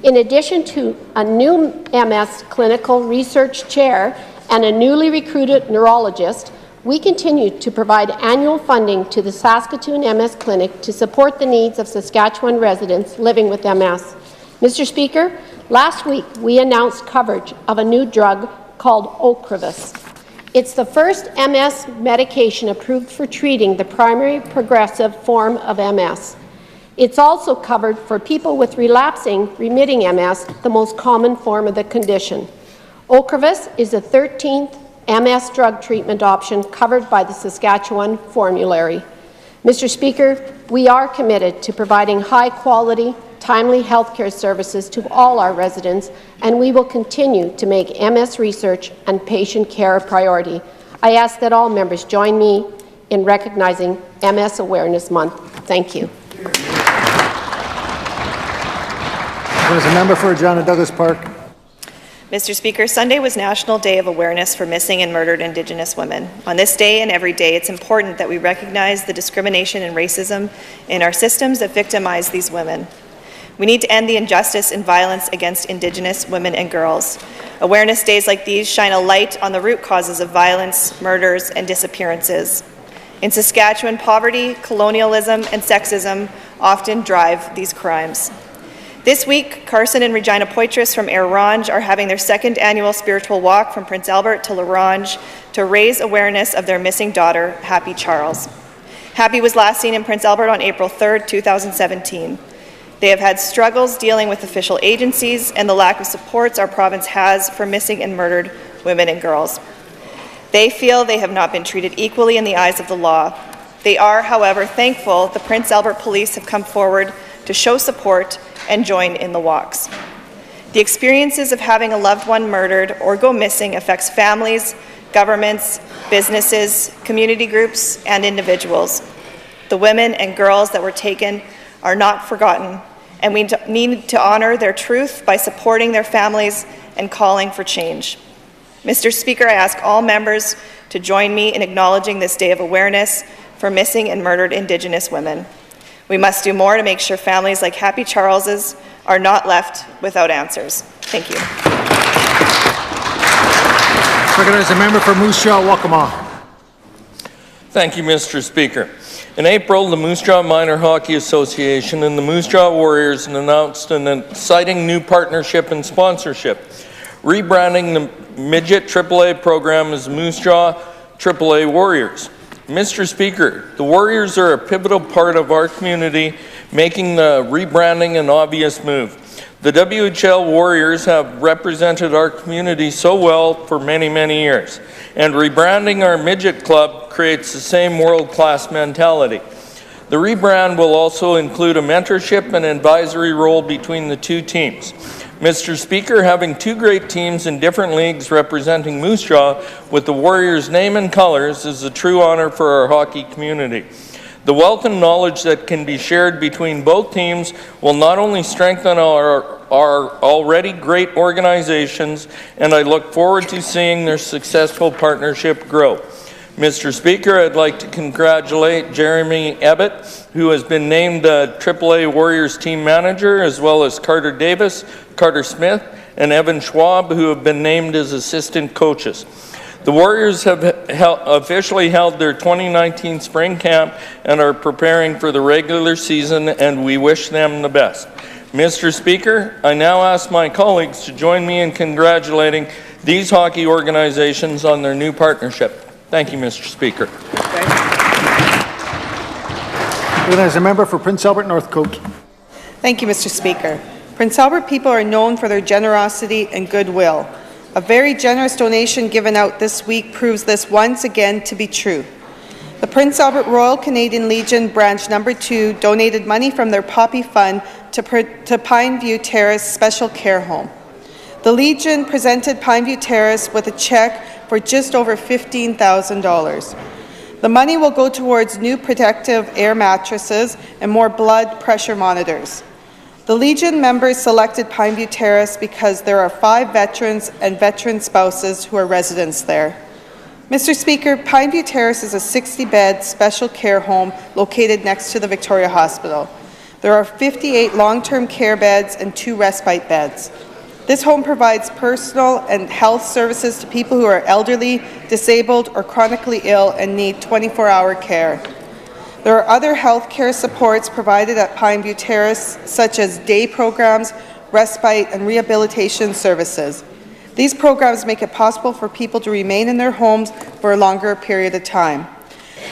In addition to a new MS clinical research chair and a newly recruited neurologist, we continue to provide annual funding to the Saskatoon MS Clinic to support the needs of Saskatchewan residents living with MS. Mr. Speaker, last week we announced coverage of a new drug called Ocrevus. It's the first MS medication approved for treating the primary progressive form of MS. It's also covered for people with relapsing remitting MS, the most common form of the condition. Ocrevus is the 13th MS drug treatment option covered by the Saskatchewan formulary. Mr. Speaker, we are committed to providing high-quality, timely health care services to all our residents, and we will continue to make MS research and patient care a priority. I ask that all members join me in recognizing MS Awareness Month. Thank you. There's a member for Regina Douglas Park. Mr. Speaker, Sunday was National Day of Awareness for Missing and Murdered Indigenous Women. On this day and every day, it's important that we recognize the discrimination and racism in our systems that victimize these women. We need to end the injustice and violence against Indigenous women and girls. Awareness days like these shine a light on the root causes of violence, murders, and disappearances. In Saskatchewan, poverty, colonialism, and sexism often drive these crimes. This week, Carson and Regina Poitras from Air Ronge are having their second annual spiritual walk from Prince Albert to La Ronge to raise awareness of their missing daughter, Happy Charles. Happy was last seen in Prince Albert on April 3rd, 2017. They have had struggles dealing with official agencies and the lack of supports our province has for missing and murdered women and girls. They feel they have not been treated equally in the eyes of the law. They are, however, thankful the Prince Albert Police have come forward to show support and join in the walks. The experiences of having a loved one murdered or go missing affects families, governments, businesses, community groups, and individuals. The women and girls that were taken are not forgotten, and we need to honor their truth by supporting their families and calling for change. Mr. Speaker, I ask all members to join me in acknowledging this day of awareness for missing and murdered Indigenous women. We must do more to make sure families like Happy Charles's are not left without answers. Thank you. Recognize a member for Moose Jaw, Waccamaw. Thank you, Mr. Speaker. In April, the Moose Jaw Minor Hockey Association and the Moose Jaw Warriors announced an exciting new partnership and sponsorship, rebranding the Midget AAA program as Moose Jaw AAA Warriors. Mr. Speaker, the Warriors are a pivotal part of our community, making the rebranding an obvious move. The WHL Warriors have represented our community so well for many, many years, and rebranding our midget club creates the same world-class mentality. The rebrand will also include a mentorship and advisory role between the two teams. Mr. Speaker, having two great teams in different leagues representing Moose Jaw with the Warriors' name and colors is a true honor for our hockey community. The wealth and knowledge that can be shared between both teams will not only strengthen our already great organizations, and I look forward to seeing their successful partnership grow. Mr. Speaker, I'd like to congratulate Jeremy Ebbett, who has been named AAA Warriors team manager, as well as Carter Davis, Carter Smith, and Evan Schwab, who have been named as assistant coaches. The Warriors have officially held their 2019 spring camp and are preparing for the regular season, and we wish them the best. Mr. Speaker, I now ask my colleagues to join me in congratulating these hockey organizations on their new partnership. Thank you, Mr. Speaker. There's a member for Prince Albert Northcote. Thank you, Mr. Speaker. Prince Albert people are known for their generosity and goodwill. A very generous donation given out this week proves this once again to be true. The Prince Albert Royal Canadian Legion Branch No. 2 donated money from their Poppy Fund to Pineview Terrace Special Care Home. The Legion presented Pineview Terrace with a check for just over $15,000. The money will go towards new protective air mattresses and more blood pressure monitors. The Legion members selected Pineview Terrace because there are 5 veterans and veteran spouses who are residents there. Mr. Speaker, Pineview Terrace is a 60-bed special care home located next to the Victoria Hospital. There are 58 long-term care beds and 2 respite beds. This home provides personal and health services to people who are elderly, disabled, or chronically ill and need 24-hour care. There are other health care supports provided at Pineview Terrace, such as day programs, respite, and rehabilitation services. These programs make it possible for people to remain in their homes for a longer period of time.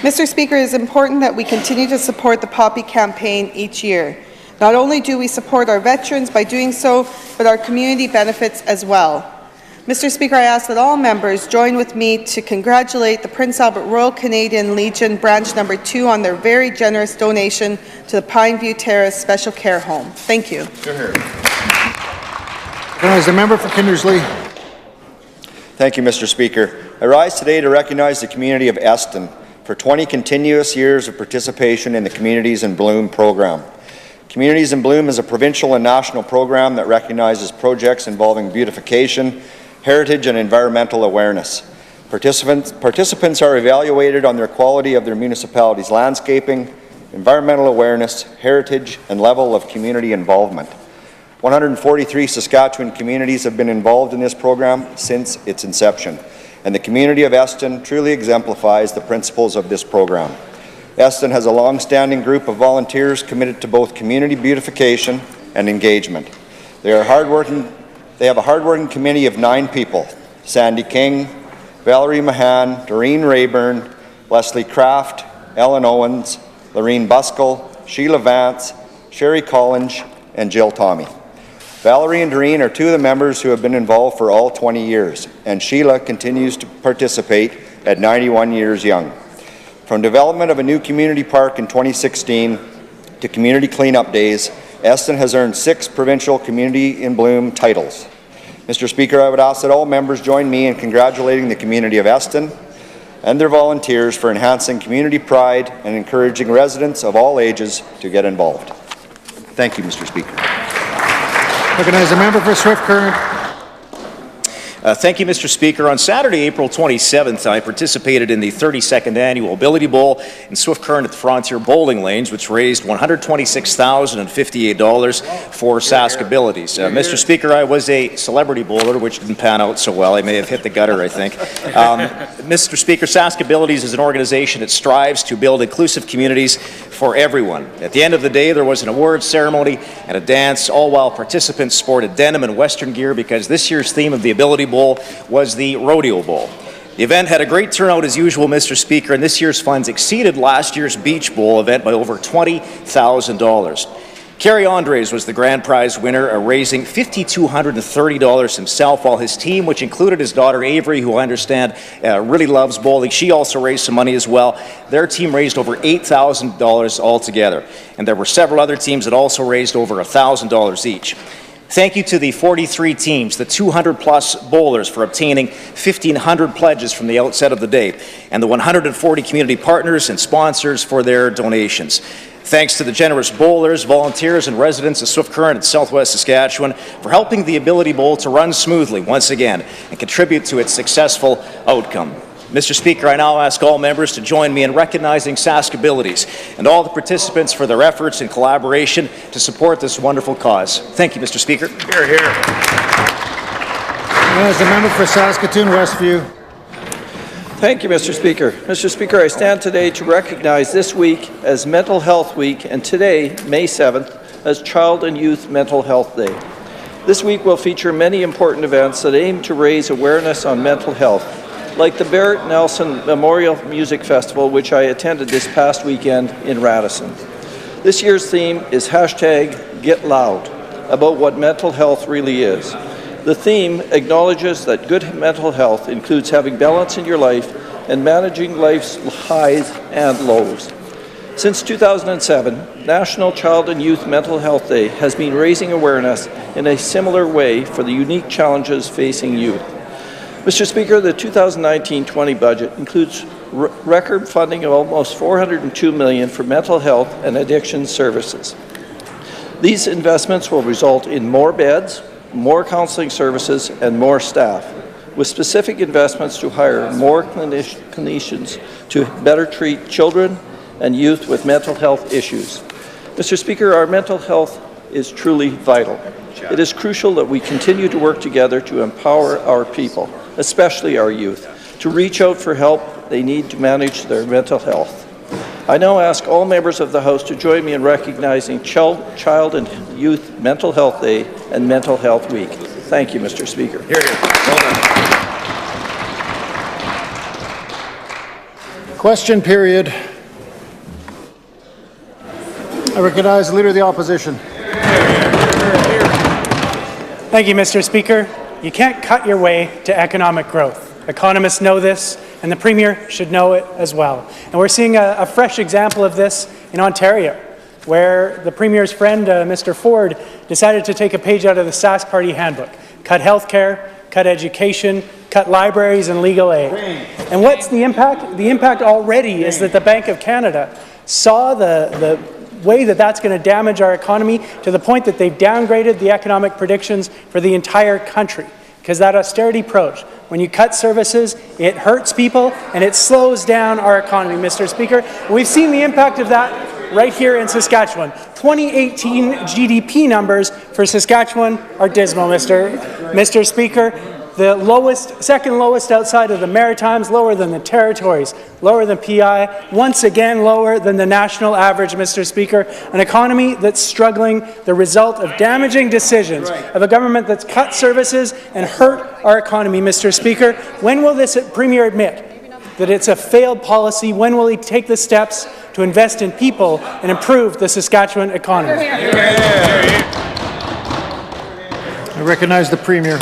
Mr. Speaker, it is important that we continue to support the Poppy campaign each year. Not only do we support our veterans by doing so, but our community benefits as well. Mr. Speaker, I ask that all members join with me to congratulate the Prince Albert Royal Canadian Legion Branch No. 2 on their very generous donation to the Pineview Terrace Special Care Home. Thank you. As the member for Kindersley. Thank you, Mr. Speaker. I rise today to recognize the community of Eston for 20 continuous years of participation in the Communities in Bloom program. Communities in Bloom is a provincial and national program that recognizes projects involving beautification, heritage and environmental awareness. Participants are evaluated on their quality of their municipality's landscaping, environmental awareness, heritage, and level of community involvement. 143 Saskatchewan communities have been involved in this program since its inception, and the community of Eston truly exemplifies the principles of this program. Eston has a long-standing group of volunteers committed to both community beautification and engagement. They have a hard-working committee of 9 people: Sandy King, Valerie Mahan, Doreen Rayburn, Leslie Kraft, Ellen Owens, Lorene Buskell, Sheila Vance, Sherry Collins, and Jill Tommy. Valerie and Doreen are 2 of the members who have been involved for all 20 years, and Sheila continues to participate at 91 years young. From development of a new community park in 2016 to community cleanup days, Eston has earned 6 provincial Community in Bloom titles. Mr. Speaker, I would ask that all members join me in congratulating the community of Eston and their volunteers for enhancing community pride and encouraging residents of all ages to get involved. Thank you, Mr. Speaker. Recognize the member for Swift Current. Thank you, Mr. Speaker. On Saturday, April 27th, I participated in the 32nd Annual Ability Bowl in Swift Current at the Frontier Bowling Lanes, which raised $126,058 for Sask Abilities. Mr. Speaker, I was a celebrity bowler, which didn't pan out so well. I may have hit the gutter, I think. Mr. Speaker, Sask Abilities is an organization that strives to build inclusive communities for everyone. At the end of the day, there was an awards ceremony and a dance, all while participants sported denim and Western gear because this year's theme of the Ability Bowl was the Rodeo Bowl. The event had a great turnout as usual, Mr. Speaker, and this year's funds exceeded last year's Beach Bowl event by over $20,000. Kerry Andres was the grand prize winner, raising $5,230 himself, while his team, which included his daughter Avery, who I understand really loves bowling, she also raised some money as well. Their team raised over $8,000 altogether, and there were several other teams that also raised over $1,000 each. Thank you to the 43 teams, the 200-plus bowlers for obtaining 1,500 pledges from the outset of the day, and the 140 community partners and sponsors for their donations. Thanks to the generous bowlers, volunteers, and residents of Swift Current and Southwest Saskatchewan for helping the Ability Bowl to run smoothly once again and contribute to its successful outcome. Mr. Speaker, I now ask all members to join me in recognizing Sask Abilities and all the participants for their efforts and collaboration to support this wonderful cause. Thank you, Mr. Speaker. Hear, hear. As the member for Saskatoon Westview. Thank you, Mr. Speaker. Mr. Speaker, I stand today to recognize this week as Mental Health Week and today, May 7th, as Child and Youth Mental Health Day. This week will feature many important events that aim to raise awareness on mental health, like the Barrett Nelson Memorial Music Festival, which I attended this past weekend in Radisson. This year's theme is #GetLoud, about what mental health really is. The theme acknowledges that good mental health includes having balance in your life and managing life's highs and lows. Since 2007, National Child and Youth Mental Health Day has been raising awareness in a similar way for the unique challenges facing youth. Mr. Speaker, the 2019-20 budget includes record funding of almost $402 million for mental health and addiction services. These investments will result in more beds, more counseling services, and more staff, with specific investments to hire more clinicians to better treat children and youth with mental health issues. Mr. Speaker, our mental health is truly vital. It is crucial that we continue to work together to empower our people, especially our youth, to reach out for help they need to manage their mental health. I now ask all members of the House to join me in recognizing Child and Youth Mental Health Day and Mental Health Week. Thank you, Mr. Speaker. Here, here. Well done. Question period. I recognize the Leader of the Opposition. Thank you, Mr. Speaker. you can't cut your way to economic growth. Economists know this, and the Premier should know it as well. And we're seeing a fresh example of this in Ontario, where the Premier's friend, Mr. Ford, decided to take a page out of the Sask Party handbook, cut healthcare, cut education, cut libraries and legal aid. And what's the impact? The impact already is that the Bank of Canada saw the way that that's going to damage our economy to the point that they've downgraded the economic predictions for the entire country. Because that austerity approach, when you cut services, it hurts people and it slows down our economy, Mr. Speaker. And we've seen the impact of that right here in Saskatchewan. 2018 GDP numbers for Saskatchewan are dismal, Mr. Speaker. The lowest, second lowest outside of the Maritimes, lower than the Territories, lower than PI, once again lower than the national average, Mr. Speaker. An economy that's struggling, the result of damaging decisions of a government that's cut services and hurt our economy, Mr. Speaker. When will this Premier admit that it's a failed policy? When will he take the steps to invest in people and improve the Saskatchewan economy? I recognize the Premier.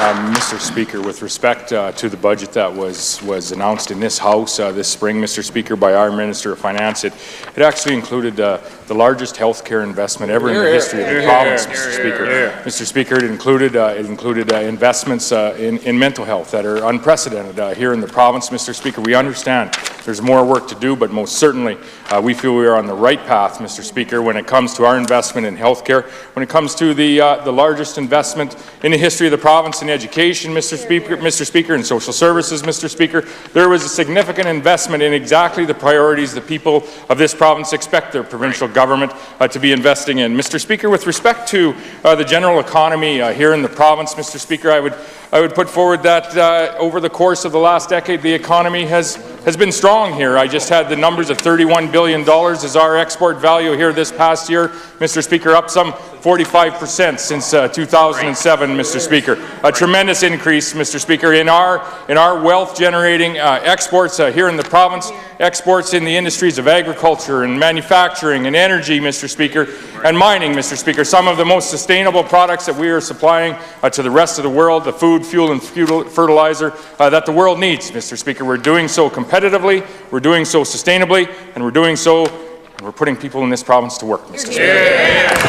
Mr. Speaker, with respect to the budget that was announced in this House this spring, Mr. Speaker, by our Minister of Finance, it actually included the largest health care investment ever in the history of the province, Mr. Speaker. Mr. Speaker, it included investments in mental health that are unprecedented here in the province, Mr. Speaker. We understand there's more work to do, but most certainly we feel we are on the right path, Mr. Speaker, when it comes to our investment in health care, when it comes to the largest investment in the history of the province in education, Mr. Speaker, in social services, Mr. Speaker. There was a significant investment in exactly the priorities the people of this province expect their provincial government to be investing in. Mr. Speaker, with respect to the general economy here in the province, Mr. Speaker, I would put forward that over the course of the last decade, the economy has been strong here. I just had the numbers of $31 billion is our export value here this past year, Mr. Speaker, up some 45% since 2007, Mr. Speaker. A tremendous increase, Mr. Speaker, in our wealth-generating exports here in the province, exports in the industries of agriculture and manufacturing and energy, Mr. Speaker, and mining, Mr. Speaker. Some of the most sustainable products that we are supplying to the rest of the world, the food, fuel, and fertilizer that the world needs, Mr. Speaker. We're doing so competitively, we're doing so sustainably, and we're doing so, and we're putting people in this province to work, Mr. Speaker.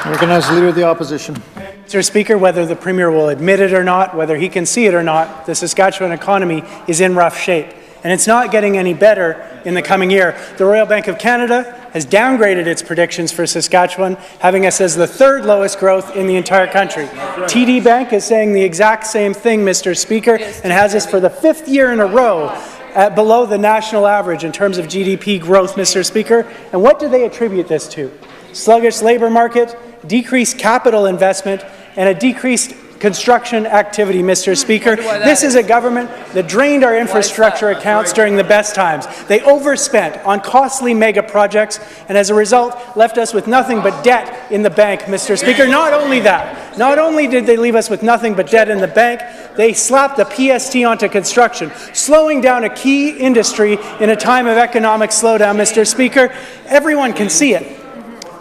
I recognize the Leader of the Opposition. Mr. Speaker, whether the Premier will admit it or not, whether he can see it or not, the Saskatchewan economy is in rough shape. And it's not getting any better in the coming year. The Royal Bank of Canada has downgraded its predictions for Saskatchewan, having us as the third lowest growth in the entire country. TD Bank is saying the exact same thing, Mr. Speaker, and has us for the 5th year in a row at below the national average in terms of GDP growth, Mr. Speaker. And what do they attribute this to? Sluggish labour market, decreased capital investment, and a decreased construction activity, Mr. Speaker. This is a government that drained our infrastructure accounts during the best times. They overspent on costly mega projects and as a result left us with nothing but debt in the bank, Mr. Speaker. Not only that, not only did they leave us with nothing but debt in the bank, they slapped the PST onto construction, slowing down a key industry in a time of economic slowdown, Mr. Speaker. Everyone can see it.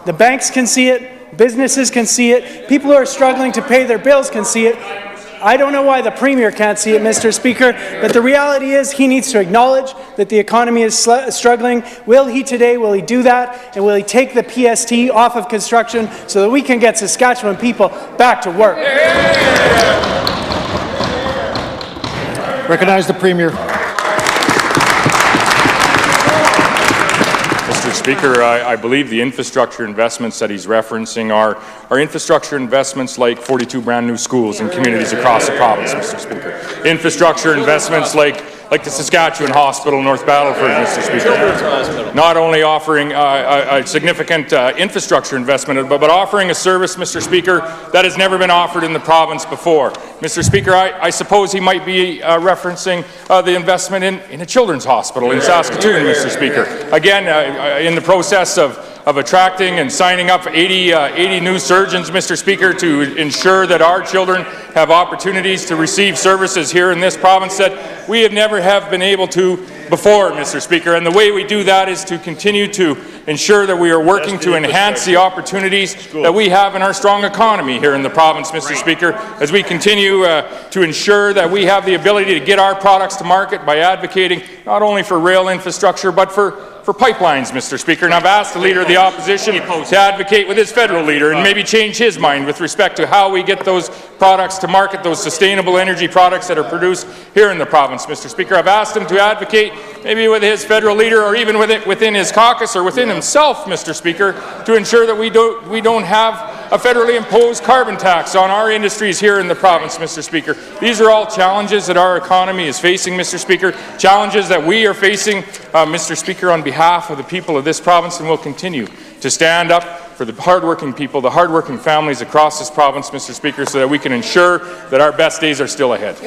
The banks can see it. Businesses can see it. People who are struggling to pay their bills can see it. I don't know why the Premier can't see it, Mr. Speaker, but the reality is he needs to acknowledge that the economy is struggling. Will he today? Will he do that? And will he take the PST off of construction so that we can get Saskatchewan people back to work? Recognize the Premier. Mr. Speaker, I believe the infrastructure investments that he's referencing are infrastructure investments like 42 brand new schools in communities across the province, Mr. Speaker. Infrastructure investments like the Saskatchewan Hospital, North Battleford, Mr. Speaker. Not only offering a significant infrastructure investment, but offering a service, Mr. Speaker, that has never been offered in the province before. Mr. Speaker, I suppose he might be referencing the investment in a children's hospital in Saskatoon, Mr. Speaker. Again, in the process of attracting and signing up 80 new surgeons, Mr. Speaker, to ensure that our children have opportunities to receive services here in this province that we have never been able to before, Mr. Speaker. And the way we do that is to continue to ensure that we are working to enhance the opportunities that we have in our strong economy here in the province, Mr. Speaker, as we continue to ensure that we have the ability to get our products to market by advocating not only for rail infrastructure but for pipelines, Mr. Speaker, and I've asked the Leader of the Opposition to advocate with his federal leader and maybe change his mind with respect to how we get those products to market, those sustainable energy products that are produced here in the province, Mr. Speaker. I've asked him to advocate maybe with his federal leader or even within his caucus or within himself, Mr. Speaker, to ensure that we don't have a federally imposed carbon tax on our industries here in the province, Mr. Speaker. These are all challenges that our economy is facing, Mr. Speaker, challenges that we are facing, Mr. Speaker, on behalf of the people of this province, and will continue to stand up for the hardworking people, the hardworking families across this province, Mr. Speaker, so that we can ensure that our best days are still ahead.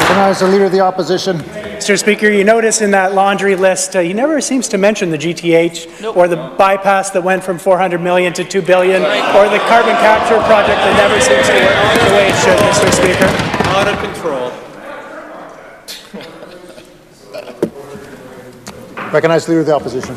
Recognize the Leader of the Opposition. Mr. Speaker, you notice in that laundry list, he never seems to mention the GTH or the bypass that went from $400 million to $2 billion or the carbon capture project that never seems to work the way it should, Mr. Speaker. Out of control. Recognize the Leader of the Opposition.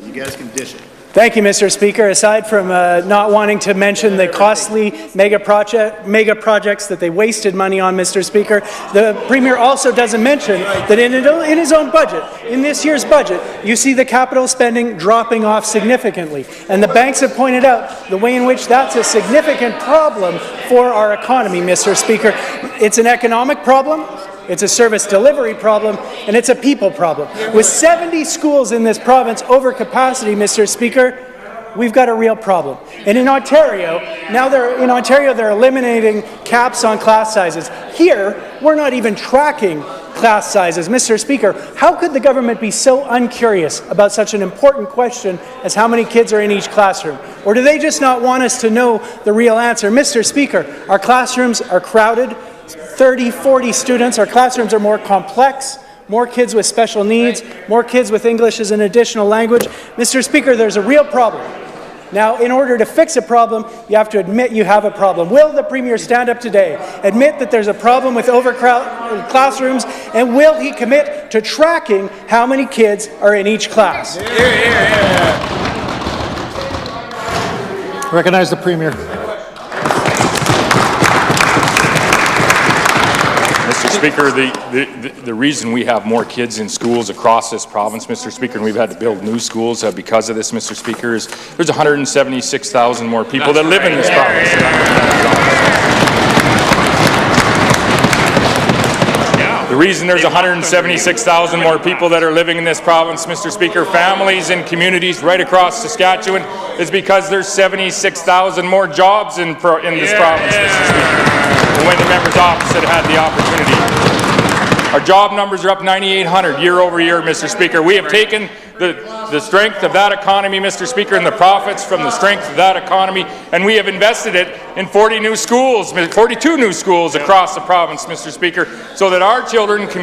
You guys can dish it. Thank you, Mr. Speaker. Aside from not wanting to mention the costly mega projects that they wasted money on, Mr. Speaker, the Premier also doesn't mention that in his own budget, in this year's budget, you see the capital spending dropping off significantly. And the banks have pointed out the way in which that's a significant problem for our economy, Mr. Speaker. It's an economic problem. It's a service delivery problem, and it's a people problem. With 70 schools in this province over capacity, Mr. Speaker, we've got a real problem. And in Ontario, they're eliminating caps on class sizes. Here, we're not even tracking class sizes. Mr. Speaker, how could the government be so uncurious about such an important question as how many kids are in each classroom? Or do they just not want us to know the real answer? Mr. Speaker, our classrooms are crowded. 30, 40 students. Our classrooms are more complex, more kids with special needs, more kids with English as an additional language. Mr. Speaker, there's a real problem. Now, in order to fix a problem, you have to admit you have a problem. Will the Premier stand up today, admit that there's a problem with overcrowded classrooms, and will he commit to tracking how many kids are in each class? Recognize the Premier. Mr. Speaker, the reason we have more kids in schools across this province, Mr. Speaker, and we've had to build new schools because of this, Mr. Speaker, is there's 176,000 more people that live in this province. The reason there's 176,000 more people that are living in this province, Mr. Speaker, families and communities right across Saskatchewan, is because there's 76,000 more jobs in this province, Mr. Speaker, than when the member's opposite had the opportunity. Our job numbers are up 9,800 year over year, Mr. Speaker. We have taken the strength of that economy, Mr. Speaker, and the profits from the strength of that economy, and we have invested it in 42 new schools across the province, Mr. Speaker, so that our children can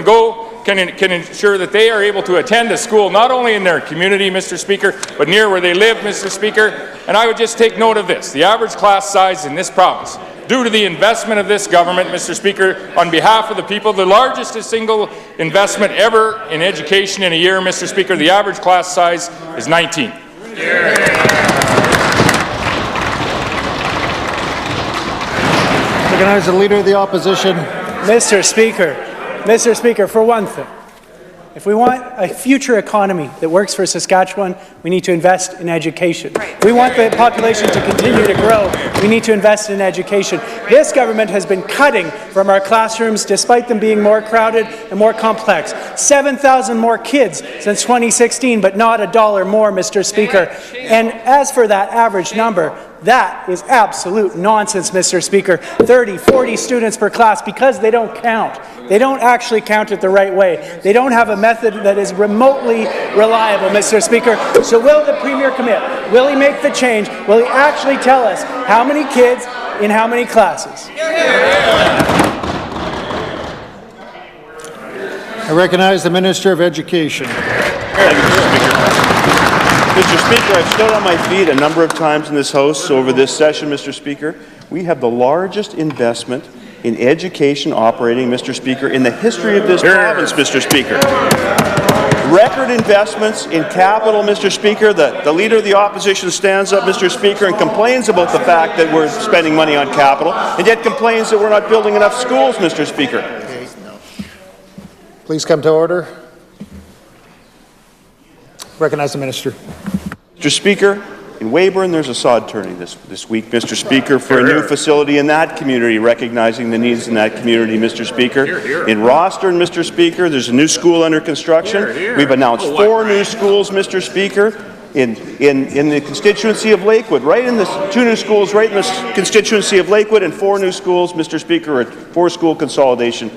ensure that they are able to attend a school not only in their community, Mr. Speaker, but near where they live, Mr. Speaker. And I would just take note of this. The average class size in this province, due to the investment of this government, Mr. Speaker, on behalf of the people, the largest single investment ever in education in a year, Mr. Speaker, the average class size is 19. Recognize the Leader of the Opposition. Mr. Speaker, for one thing, if we want a future economy that works for Saskatchewan, we need to invest in education. If we want the population to continue to grow, we need to invest in education. This government has been cutting from our classrooms despite them being more crowded and more complex. 7,000 more kids since 2016, but not $1 more, Mr. Speaker. And as for that average number, that is absolute nonsense, Mr. Speaker. 30, 40 students per class because they don't count. They don't actually count it the right way. They don't have a method that is remotely reliable, Mr. Speaker. So will the Premier commit? Will he make the change? Will he actually tell us how many kids in how many classes? I recognize the Minister of Education. Thank you, Mr. Speaker. Mr. Speaker, I've stood on my feet a number of times in this House over this session, Mr. Speaker. We have the largest investment in education operating, Mr. Speaker, in the history of this province, Mr. Speaker. Record investments in capital, Mr. Speaker. The Leader of the Opposition stands up, Mr. Speaker, and complains about the fact that we're spending money on capital, and yet complains that we're not building enough schools, Mr. Speaker. Please come to order. Recognize the Minister. Mr. Speaker, in Weyburn, there's a sod turning this week, Mr. Speaker, for a new facility in that community, recognizing the needs in that community, Mr. Speaker. In Rostern, Mr. Speaker, there's a new school under construction. We've announced 4 new schools, Mr. Speaker, in the constituency of Lakewood, right in the 2 new schools right in the constituency of Lakewood, and 4 new schools, Mr. Speaker, a 4-school consolidation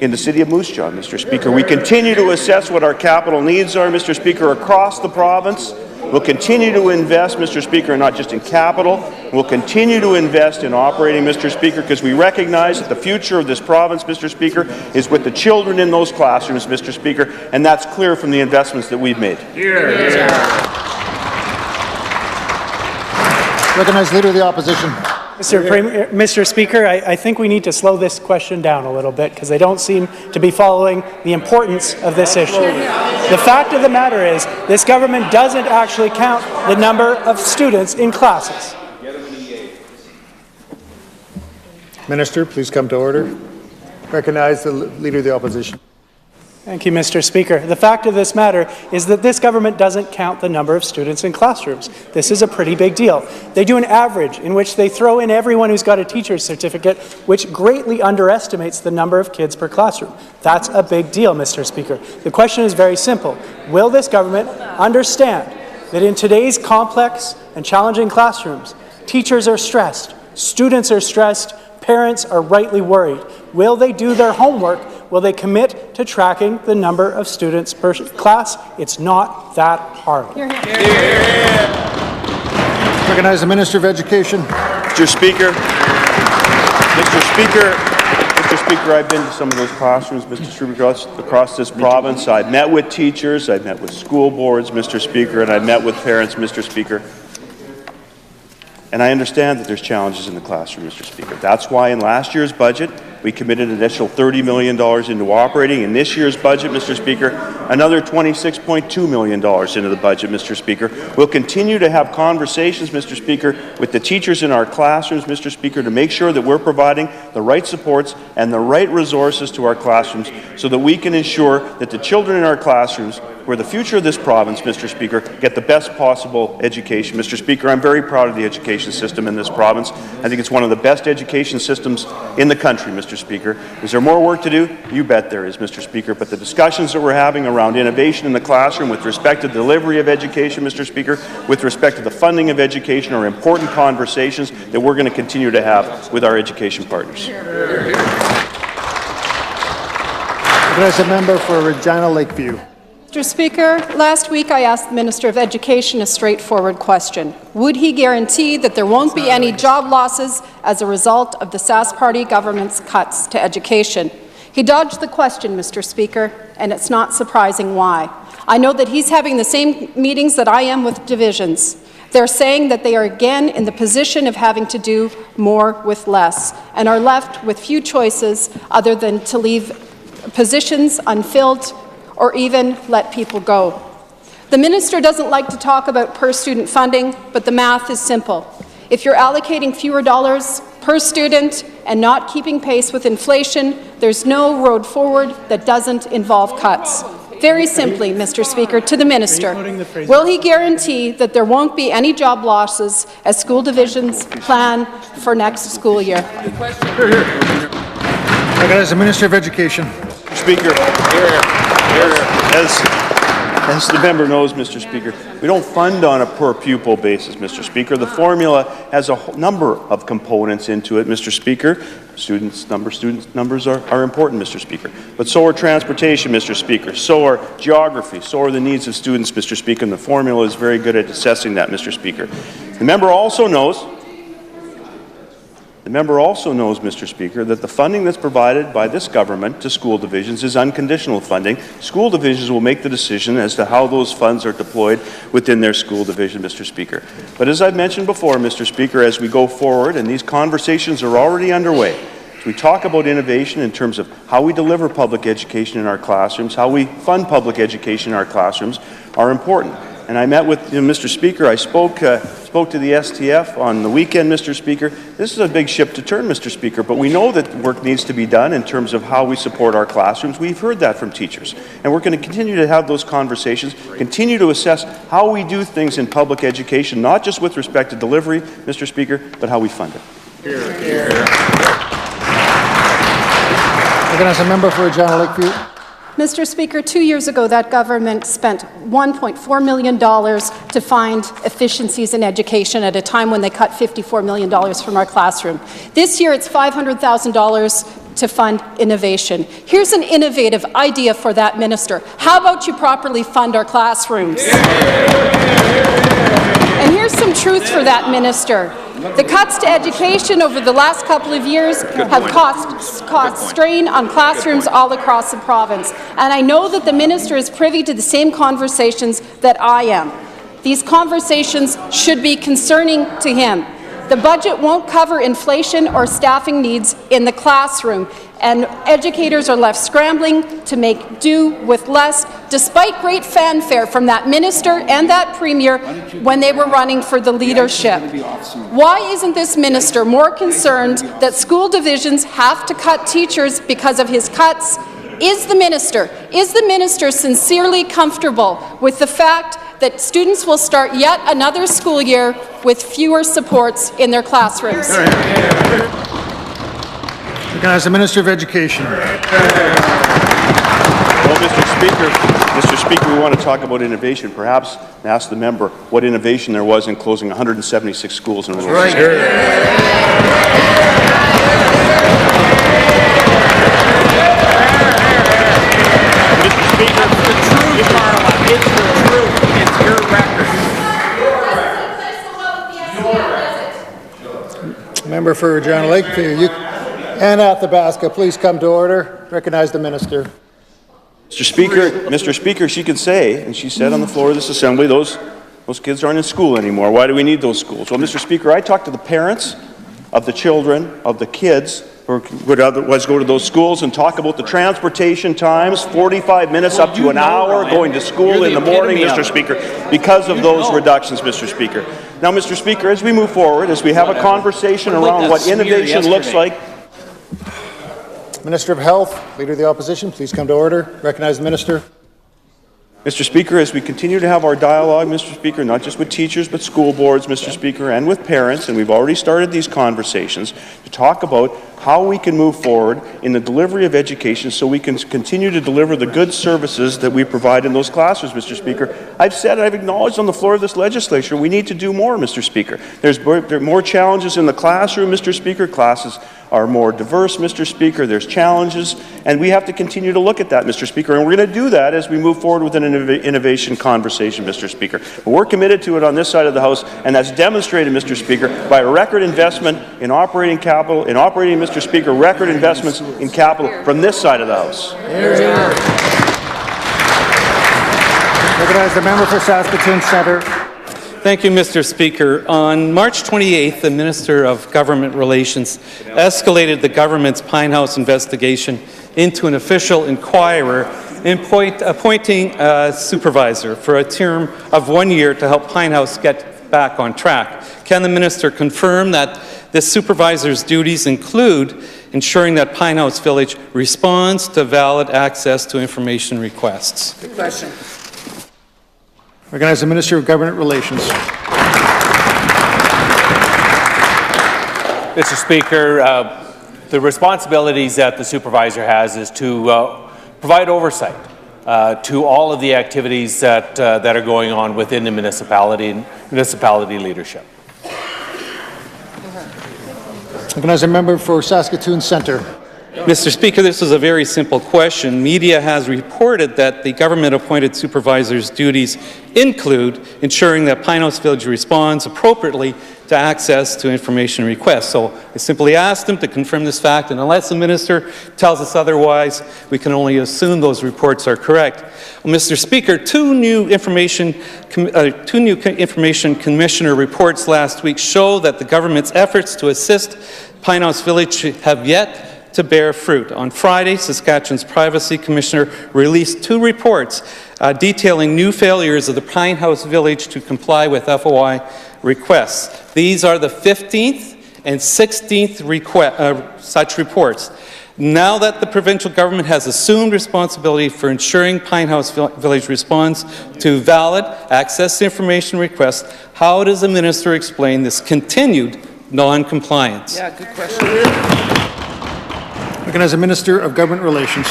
in the city of Moose Jaw, Mr. Speaker. We continue to assess what our capital needs are, Mr. Speaker, across the province. We'll continue to invest, Mr. Speaker, not just in capital. We'll continue to invest in operating, Mr. Speaker, because we recognize that the future of this province, Mr. Speaker, is with the children in those classrooms, Mr. Speaker, and that's clear from the investments that we've made. Recognize Leader of the Opposition. Mr. Speaker, I think we need to slow this question down a little bit because they don't seem to be following the importance of this issue. The fact of the matter is this government doesn't actually count the number of students in classes. Minister, please come to order. Recognize the Leader of the Opposition. Thank you, Mr. Speaker. The fact of this matter is that this government doesn't count the number of students in classrooms. This is a pretty big deal. They do an average in which they throw in everyone who's got a teacher's certificate, which greatly underestimates the number of kids per classroom. That's a big deal, Mr. Speaker. The question is very simple. Will this government understand that in today's complex and challenging classrooms, teachers are stressed, students are stressed, parents are rightly worried? Will they do their homework? Will they commit to tracking the number of students per class? It's not that hard. Recognize the Minister of Education. Mr. Speaker, I've been to some of those classrooms, Mr. Speaker, across this province. I've met with teachers, I've met with school boards, Mr. Speaker, and I've met with parents, Mr. Speaker. And I understand that there's challenges in the classroom, Mr. Speaker. That's why in last year's budget, we committed an additional $30 million into operating. In this year's budget, Mr. Speaker, another $26.2 million into the budget, Mr. Speaker. We'll continue to have conversations, Mr. Speaker, with the teachers in our classrooms, Mr. Speaker, to make sure that we're providing the right supports and the right resources to our classrooms so that we can ensure that the children in our classrooms, who are the future of this province, Mr. Speaker, get the best possible education. Mr. Speaker, I'm very proud of the education system in this province. I think it's one of the best education systems in the country, Mr. Speaker. Is there more work to do? You bet there is, Mr. Speaker. But the discussions that we're having around innovation in the classroom with respect to delivery of education, Mr. Speaker, with respect to the funding of education are important conversations that we're going to continue to have with our education partners. Recognize a member for Regina Lakeview. Mr. Speaker, last week I asked the Minister of Education a straightforward question. Would he guarantee that there won't be any job losses as a result of the Sask Party government's cuts to education? He dodged the question, Mr. Speaker, and it's not surprising why. I know that he's having the same meetings that I am with divisions. They're saying that they are again in the position of having to do more with less and are left with few choices other than to leave positions unfilled or even let people go. The minister doesn't like to talk about per-student funding, but the math is simple. If you're allocating fewer dollars per student and not keeping pace with inflation, there's no road forward that doesn't involve cuts. Very simply, Mr. Speaker, to the minister, will he guarantee that there won't be any job losses as school divisions plan for next school year? Recognize the Minister of Education. Speaker, as the member knows, Mr. Speaker, we don't fund on a per-pupil basis, Mr. Speaker. The formula has a number of components into it, Mr. Speaker. Student numbers are important, Mr. Speaker. But so are transportation, Mr. Speaker. So are geography. So are the needs of students, Mr. Speaker. And the formula is very good at assessing that, Mr. Speaker. The member also knows, Mr. Speaker, that the funding that's provided by this government to school divisions is unconditional funding. School divisions will make the decision as to how those funds are deployed within their school division, Mr. Speaker. But as I've mentioned before, Mr. Speaker, as we go forward, and these conversations are already underway, So we talk about innovation in terms of how we deliver public education in our classrooms, how we fund public education in our classrooms are important. And I met with Mr. Speaker. I spoke to the STF on the weekend, Mr. Speaker. This is a big ship to turn, Mr. Speaker, but we know that work needs to be done in terms of how we support our classrooms. We've heard that from teachers. And we're going to continue to have those conversations, continue to assess how we do things in public education, not just with respect to delivery, Mr. Speaker, but how we fund it. Recognize a member for Regina Lakeview. Mr. Speaker, 2 years ago, that government spent $1.4 million to find efficiencies in education at a time when they cut $54 million from our classroom. This year, it's $500,000 to fund innovation. Here's an innovative idea for that minister. How about you properly fund our classrooms? And here's some truth for that minister. The cuts to education over the last couple of years have caused strain on classrooms all across the province. And I know that the minister is privy to the same conversations that I am. These conversations should be concerning to him. The budget won't cover inflation or staffing needs in the classroom, and educators are left scrambling to make do with less, despite great fanfare from that minister and that premier when they were running for the leadership. Why isn't this minister more concerned that school divisions have to cut teachers because of his cuts? Is the minister sincerely comfortable with the fact that students will start yet another school year with fewer supports in their classrooms? Recognize the Minister of Education. Well, Mr. Speaker, we want to talk about innovation. Perhaps ask the member what innovation there was in closing 176 schools in rural areas. It's the truth. It's your record. Member for Regina Lakeview. And Athabasca, please come to order. Recognize the minister. Mr. Speaker, she can say, and she said on the floor of this assembly, those kids aren't in school anymore. Why do we need those schools? Well, Mr. Speaker, I talked to the parents of the children, of the kids, who would otherwise go to those schools and talk about the transportation times, 45 minutes up to an hour going to school in the morning, Mr. Speaker, because of those reductions, Mr. Speaker. Now, Mr. Speaker, as we move forward, as we have a conversation around what innovation looks like. Minister of Health, Leader of the Opposition, please come to order. Recognize the minister. Mr. Speaker, as we continue to have our dialogue, Mr. Speaker, not just with teachers, but school boards, Mr. Speaker, and with parents, and we've already started these conversations to talk about how we can move forward in the delivery of education so we can continue to deliver the good services that we provide in those classrooms, Mr. Speaker. I've said, I've acknowledged on the floor of this legislature, we need to do more, Mr. Speaker. There are more challenges in the classroom, Mr. Speaker. Classes are more diverse, Mr. Speaker. There's challenges, and we have to continue to look at that, Mr. Speaker, and we're going to do that as we move forward with an innovation conversation, Mr. Speaker. But we're committed to it on this side of the House, and that's demonstrated, Mr. Speaker, by a record investment in operating capital, Mr. Speaker, record investments in capital from this side of the House. Recognize the member for Saskatoon Centre. Thank you, Mr. Speaker. On March 28th, the Minister of Government Relations escalated the government's Pine House investigation into an official inquirer, appointing a supervisor for a term of 1 year to help Pine House get back on track. Can the minister confirm that this supervisor's duties include ensuring that Pine House Village responds to valid access to information requests? Good question. Recognize the Minister of Government Relations. Mr. Speaker, the responsibilities that the supervisor has is to provide oversight to all of the activities that are going on within the municipality and municipality leadership. Recognize a member for Saskatoon Centre. Mr. Speaker, this is a very simple question. Media has reported that the government-appointed supervisor's duties include ensuring that Pine House Village responds appropriately to access to information requests. So I simply asked him to confirm this fact, and unless the minister tells us otherwise, we can only assume those reports are correct. Well, Mr. Speaker, two new information commissioner reports last week show that the government's efforts to assist Pine House Village have yet to bear fruit. On Friday, Saskatchewan's Privacy Commissioner released 2 reports detailing new failures of the Pine House Village to comply with FOI requests. These are the 15th and 16th such reports. Now that the provincial government has assumed responsibility for ensuring Pine House Village responds to valid access to information requests, how does the minister explain this continued non-compliance? Yeah, good question. Recognize the Minister of Government Relations.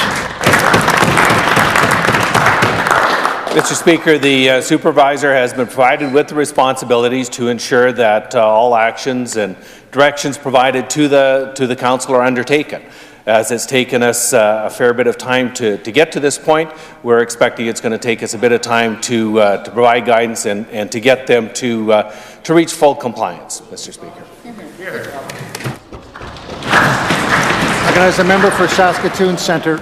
Mr. Speaker, the supervisor has been provided with the responsibilities to ensure that all actions and directions provided to the council are undertaken. As it's taken us a fair bit of time to get to this point, we're expecting it's going to take us a bit of time to provide guidance and to get them to reach full compliance, Mr. Speaker. Recognize the member for Saskatoon Centre.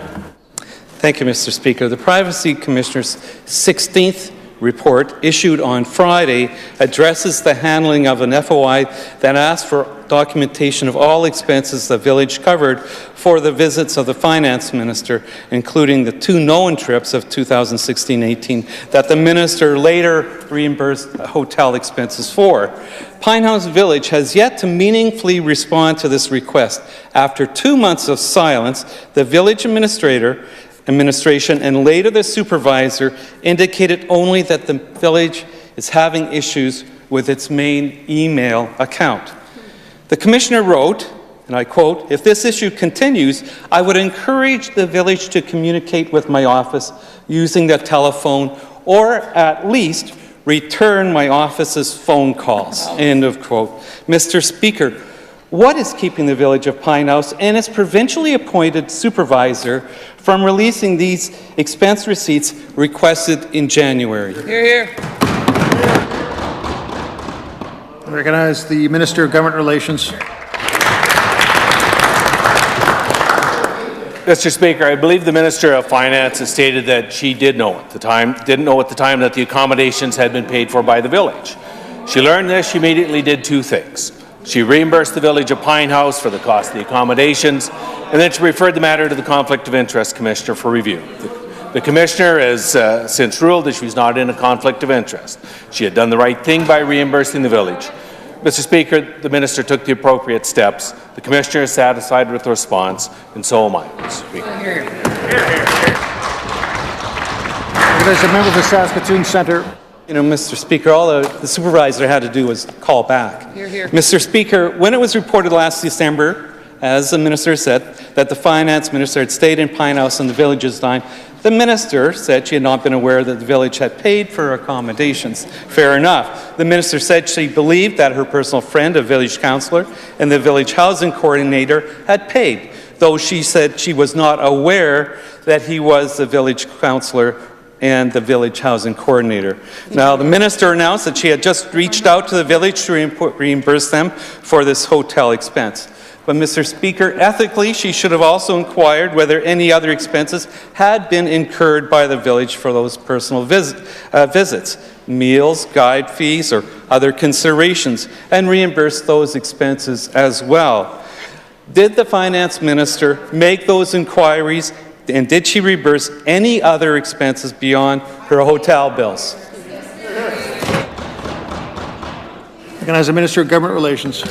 Thank you, Mr. Speaker. The Privacy Commissioner's 16th report, issued on Friday, addresses the handling of an FOI that asks for documentation of all expenses the village covered for the visits of the Finance Minister, including the 2 known trips of 2016-18 that the Minister later reimbursed hotel expenses for. Pine House Village has yet to meaningfully respond to this request. After 2 months of silence, the village administration and later the supervisor indicated only that the village is having issues with its main email account. The Commissioner wrote, and I quote, "If this issue continues, I would encourage the village to communicate with my office using the telephone or at least return my office's phone calls." End of quote. Mr. Speaker, what is keeping the village of Pine House and its provincially appointed supervisor from releasing these expense receipts requested in January? Hear, hear. I recognize the Minister of Government Relations. Mr. Speaker, I believe the Minister of Finance has stated that she didn't know at the time that the accommodations had been paid for by the village. She learned this, she immediately did 2 things. She reimbursed the village of Pine House for the cost of the accommodations, and then she referred the matter to the Conflict of Interest Commissioner for review. The Commissioner has since ruled that she was not in a conflict of interest. She had done the right thing by reimbursing the village. Mr. Speaker, the Minister took the appropriate steps. The Commissioner is satisfied with the response, and so am I, Mr. Speaker. There's a member for Saskatoon Centre. You know, Mr. Speaker, all the supervisor had to do was call back. Hear, hear. Mr. Speaker, when it was reported last December, as the Minister said, that the Finance Minister had stayed in Pine House on the village's dime, the Minister said she had not been aware that the village had paid for accommodations. Fair enough. The Minister said she believed that her personal friend, a village councillor, and the village housing coordinator had paid, though she said she was not aware that he was the village councillor and the village housing coordinator. Now, the Minister announced that she had just reached out to the village to reimburse them for this hotel expense. But, Mr. Speaker, ethically, she should have also inquired whether any other expenses had been incurred by the village for those personal visits, meals, guide fees, or other considerations, and reimburse those expenses as well. Did the Finance Minister make those inquiries, and did she reimburse any other expenses beyond her hotel bills? Recognize the Minister of Government Relations.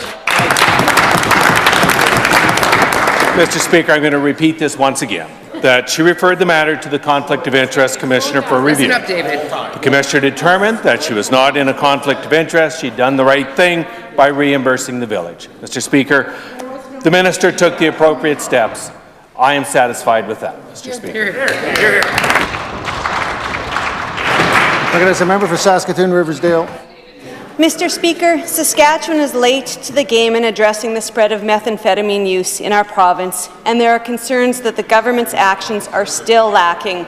Mr. Speaker, I'm going to repeat this once again, that she referred the matter to the Conflict of Interest Commissioner for review. Listen up, David. The Commissioner determined that she was not in a conflict of interest. She'd done the right thing by reimbursing the village. Mr. Speaker, the Minister took the appropriate steps. I am satisfied with that, Mr. Speaker. Recognize the member for Saskatoon Riversdale. Mr. Speaker, Saskatchewan is late to the game in addressing the spread of methamphetamine use in our province, and there are concerns that the government's actions are still lacking.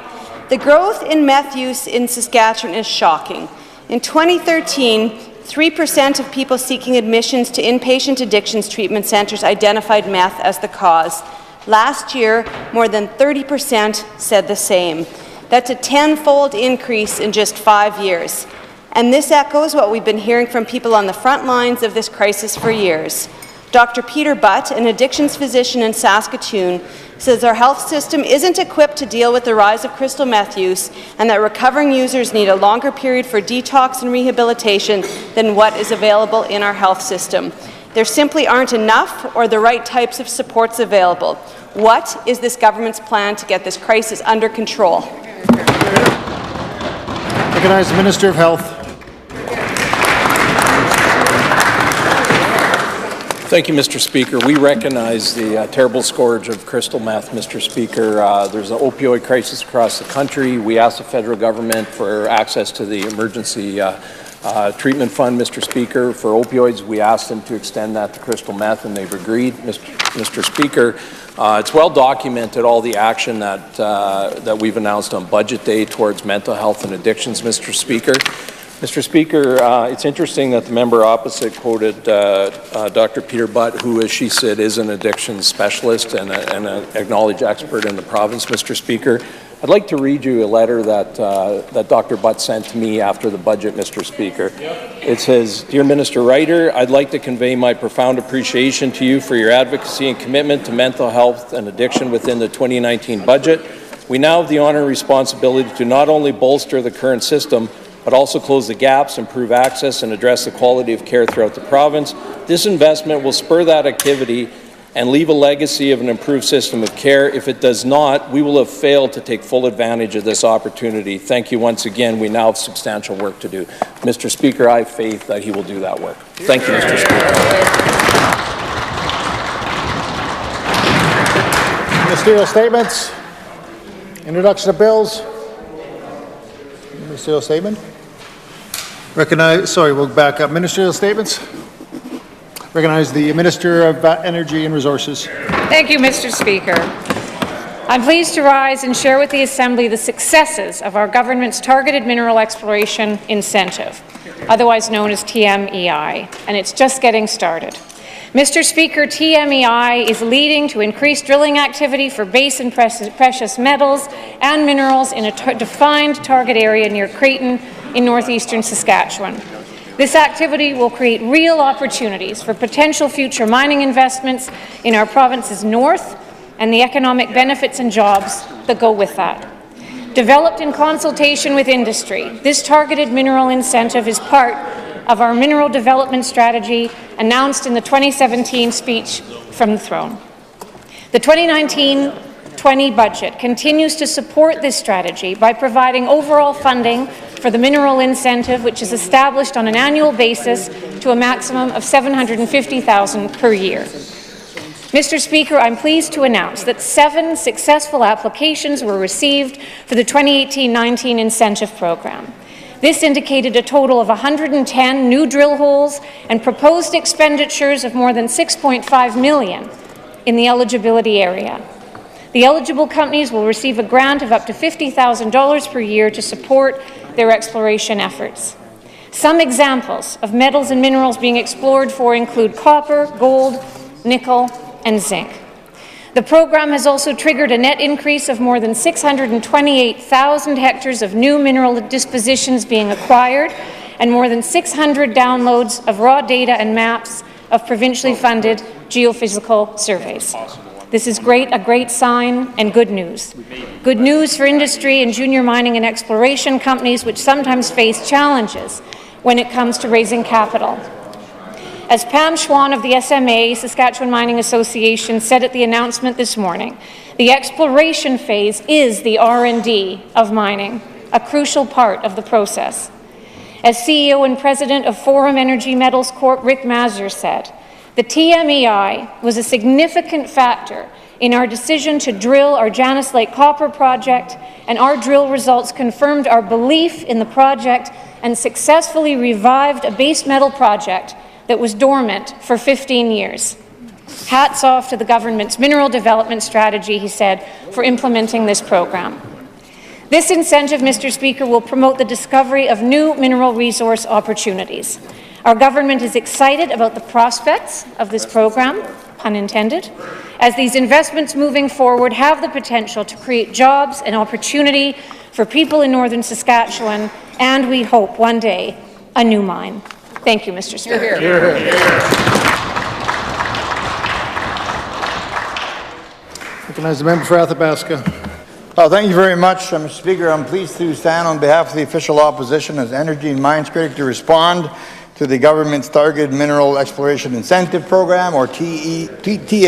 The growth in meth use in Saskatchewan is shocking. In 2013, 3% of people seeking admissions to inpatient addictions treatment centres identified meth as the cause. Last year, more than 30% said the same. That's a 10-fold increase in just 5 years. And this echoes what we've been hearing from people on the front lines of this crisis for years. Dr. Peter Butt, an addictions physician in Saskatoon, says our health system isn't equipped to deal with the rise of crystal meth use and that recovering users need a longer period for detox and rehabilitation than what is available in our health system. There simply aren't enough or the right types of supports available. What is this government's plan to get this crisis under control? Recognize the Minister of Health. Thank you, Mr. Speaker. We recognize the terrible scourge of crystal meth, Mr. Speaker. There's an opioid crisis across the country. We asked the federal government for access to the emergency treatment fund, Mr. Speaker. For opioids, we asked them to extend that to crystal meth, and they've agreed, Mr. Speaker. It's well documented, all the action that we've announced on Budget Day towards mental health and addictions, Mr. Speaker. Mr. Speaker, it's interesting that the member opposite quoted Dr. Peter Butt, who, as she said, is an addiction specialist and an acknowledged expert in the province, Mr. Speaker. I'd like to read you a letter that Dr. Butt sent to me after the budget, Mr. Speaker. It says, "Dear Minister Ryder, I'd like to convey my profound appreciation to you for your advocacy and commitment to mental health and addiction within the 2019 budget. We now have the honour and responsibility to not only bolster the current system, but also close the gaps, improve access, and address the quality of care throughout the province. This investment will spur that activity and leave a legacy of an improved system of care. If it does not, we will have failed to take full advantage of this opportunity. Thank you once again. We now have substantial work to do." Mr. Speaker, I have faith that he will do that work. Thank you, Mr. Speaker. Ministerial statements. Introduction of bills. Ministerial statement. We'll back up. Ministerial statements. Recognize the Minister of Energy and Resources. Thank you, Mr. Speaker. I'm pleased to rise and share with the Assembly the successes of our government's Targeted Mineral Exploration Incentive, otherwise known as TMEI, and it's just getting started. Mr. Speaker, TMEI is leading to increased drilling activity for base and precious metals and minerals in a defined target area near Creighton in northeastern Saskatchewan. This activity will create real opportunities for potential future mining investments in our province's north and the economic benefits and jobs that go with that. Developed in consultation with industry, this targeted mineral incentive is part of our mineral development strategy announced in the 2017 speech from the throne. The 2019-20 budget continues to support this strategy by providing overall funding for the mineral incentive, which is established on an annual basis to a maximum of $750,000 per year. Mr. Speaker, I'm pleased to announce that 7 successful applications were received for the 2018-19 incentive program. This indicated a total of 110 new drill holes and proposed expenditures of more than $6.5 million in the eligibility area. The eligible companies will receive a grant of up to $50,000 per year to support their exploration efforts. Some examples of metals and minerals being explored for include copper, gold, nickel, and zinc. The program has also triggered a net increase of more than 628,000 hectares of new mineral dispositions being acquired and more than 600 downloads of raw data and maps of provincially funded geophysical surveys. This is a great sign and good news. Good news for industry and junior mining and exploration companies which sometimes face challenges when it comes to raising capital. As Pam Schwann of the SMA, Saskatchewan Mining Association, said at the announcement this morning, the exploration phase is the R&D of mining, a crucial part of the process. As CEO and President of Forum Energy Metals Corp, Rick Mazur, said, the TMEI was a significant factor in our decision to drill our Janus Lake Copper project, and our drill results confirmed our belief in the project and successfully revived a base metal project that was dormant for 15 years. Hats off to the government's mineral development strategy, he said, for implementing this program. This incentive, Mr. Speaker, will promote the discovery of new mineral resource opportunities. Our government is excited about the prospects of this program, pun intended, as these investments moving forward have the potential to create jobs and opportunity for people in northern Saskatchewan, and we hope one day a new mine. Thank you, Mr. Speaker. Recognize the member for Athabasca. Thank you very much, Mr. Speaker. I'm pleased to stand on behalf of the official opposition as Energy and Mines Critic to respond to the government's Targeted Mineral Exploration Incentive Program, or TMEI.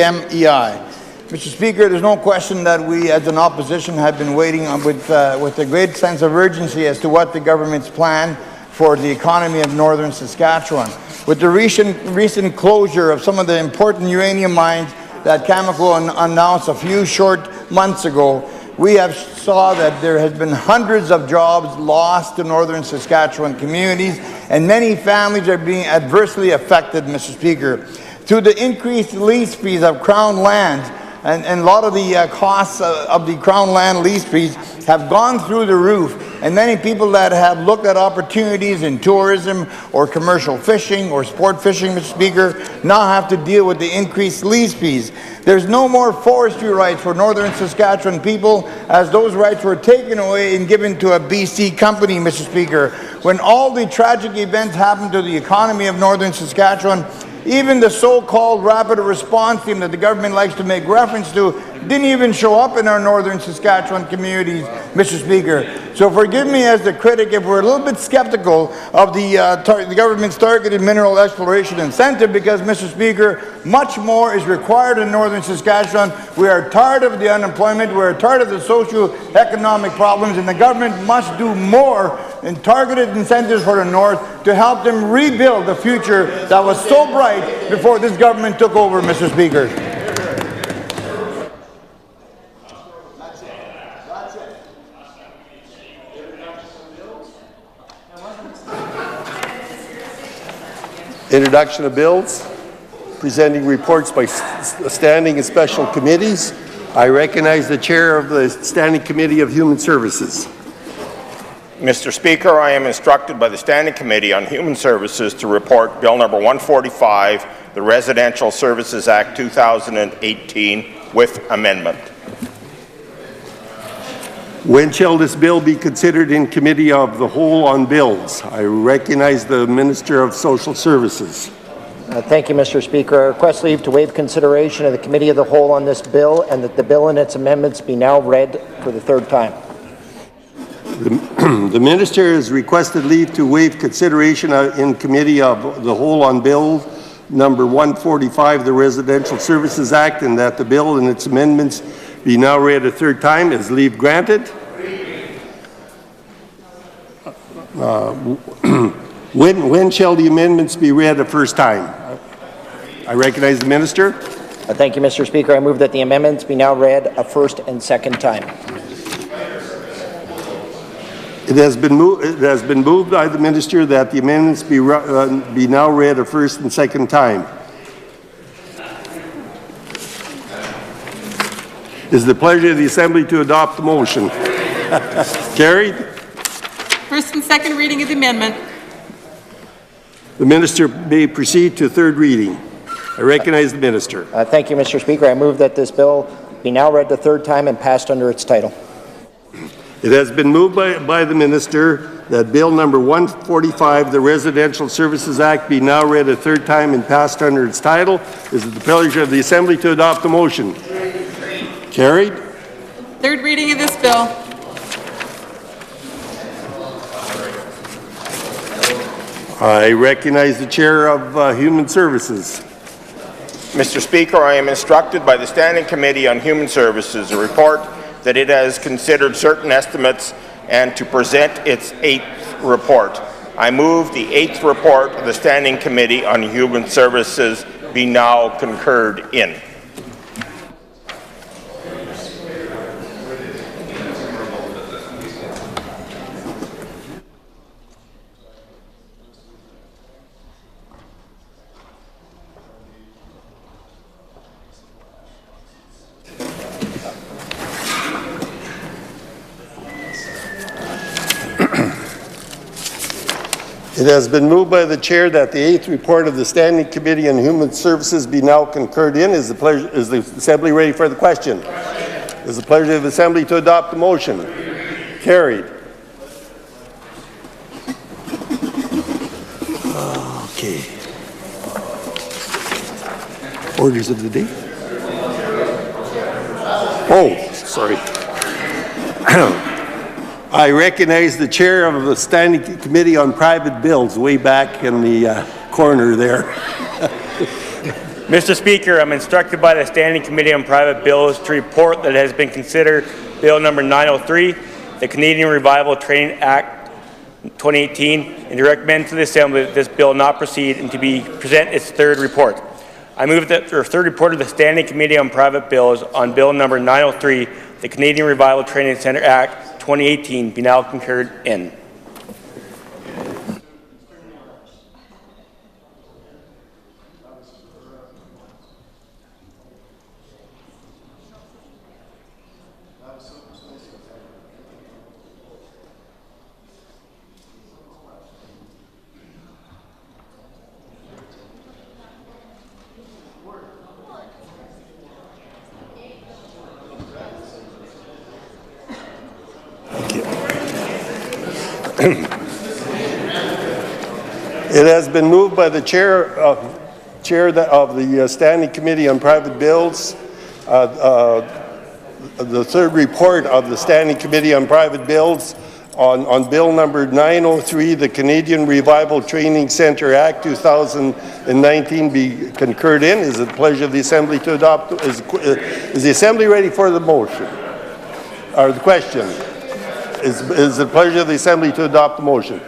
Mr. Speaker, there's no question that we as an opposition have been waiting with a great sense of urgency as to what the government's plan for the economy of northern Saskatchewan. With the recent closure of some of the important uranium mines that Cameco announced a few short months ago, we have saw that there has been hundreds of jobs lost to northern Saskatchewan communities, and many families are being adversely affected, Mr. Speaker. Through the increased lease fees of Crown lands, and a lot of the costs of the Crown land lease fees have gone through the roof, and many people that have looked at opportunities in tourism or commercial fishing or sport fishing, Mr. Speaker, now have to deal with the increased lease fees. There's no more forestry rights for northern Saskatchewan people, as those rights were taken away and given to a BC company, Mr. Speaker. When all the tragic events happened to the economy of northern Saskatchewan, even the so-called rapid response team that the government likes to make reference to didn't even show up in our northern Saskatchewan communities, Mr. Speaker. So forgive me as the critic if we're a little bit skeptical of the government's Targeted Mineral Exploration Incentive, because, Mr. Speaker, much more is required in northern Saskatchewan. We are tired of the unemployment, we are tired of the socio-economic problems, and the government must do more in targeted incentives for the north to help them rebuild the future that was so bright before this government took over, Mr. Speaker. Introduction of bills, presenting reports by standing and special committees. I recognize the chair of the Standing Committee of Human Services. Mr. Speaker, I am instructed by the Standing Committee on Human Services to report Bill number 145, the Residential Services Act 2018, with amendment. When shall this bill be considered in Committee of the Whole on Bills? I recognize the Minister of Social Services. Thank you, Mr. Speaker. I request leave to waive consideration of the Committee of the Whole on this bill, and that the bill and its amendments be now read for the third time. The Minister has requested leave to waive consideration in Committee of the Whole on Bill number 145, the Residential Services Act, and that the bill and its amendments be now read a third time. Is leave granted? When shall the amendments be read a first time? I recognize the Minister. Thank you, Mr. Speaker. I move that the amendments be now read a first and second time. It has been moved by the Minister that the amendments be now read a first and second time. Is the pleasure of the Assembly to adopt the motion? Carried. First and second reading of the amendment. The Minister may proceed to third reading. I recognize the Minister. Thank you, Mr. Speaker. I move that this bill be now read the third time and passed under its title. It has been moved by the Minister that Bill number 145, the Residential Services Act, be now read a third time and passed under its title. Is it the pleasure of the Assembly to adopt the motion? Carried. Third reading of this bill. I recognize the Chair of Human Services. Mr. Speaker, I am instructed by the Standing Committee on Human Services to report that it has considered certain estimates and to present its 8th report. I move the 8th report of the Standing Committee on Human Services be now concurred in. It has been moved by the Chair that the 8th report of the Standing Committee on Human Services be now concurred in. Is the Assembly ready for the question? Is the pleasure of the Assembly to adopt the motion? Carried. Okay. Orders of the day. Oh, sorry. I recognize the chair of the Standing Committee on Private Bills, way back in the corner there. Mr. Speaker, I'm instructed by the Standing Committee on Private Bills to report that it has been considered Bill number 903, the Canadian Revival Training Act 2018, and to recommend to the Assembly that this bill not proceed and to present its third report. I move that the third report of the Standing Committee on Private Bills on Bill number 903, the Canadian Revival Training Centre Act 2018, be now concurred in. It has been moved by the chair of the Standing Committee on Private Bills, the third report of the Standing Committee on Private Bills on Bill number 903, the Canadian Revival Training Centre Act 2019 be concurred in. Is it the pleasure of the Assembly to adopt? Is the Assembly ready for the motion? Or the question? Is it the pleasure of the Assembly to adopt the motion?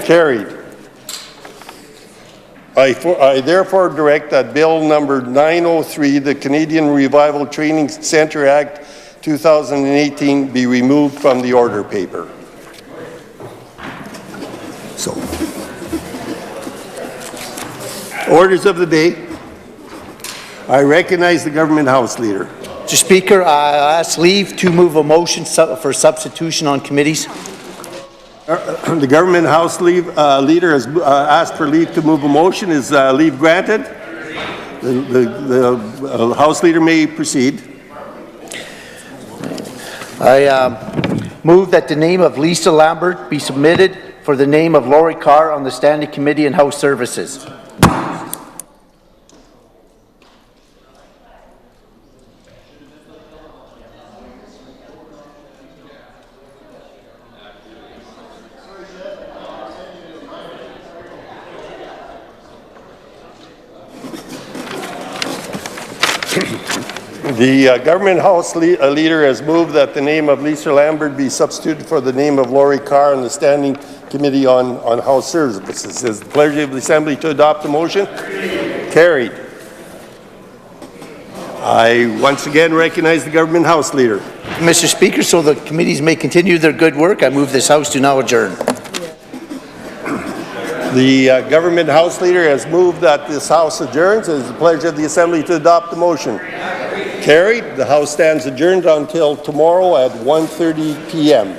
Carried. I therefore direct that Bill number 903, the Canadian Revival Training Centre Act 2018, be removed from the order paper. So, orders of the day. I recognize the Government House Leader. Mr. Speaker, I ask leave to move a motion for substitution on committees. The Government House Leader has asked for leave to move a motion. Is leave granted? The House Leader may proceed. I move that the name of Lisa Lambert be submitted for the name of Laurie Carr on the Standing Committee on House Services. The Government House Leader has moved that the name of Lisa Lambert be substituted for the name of Laurie Carr on the Standing Committee on House Services. Is the pleasure of the Assembly to adopt the motion? Carried. I once again recognize the Government House Leader. Mr. Speaker, so the committees may continue their good work, I move this House to now adjourn. The Government House Leader has moved that this House adjourns. It is the pleasure of the Assembly to adopt the motion. Carried. The House stands adjourned until tomorrow at 1:30 p.m.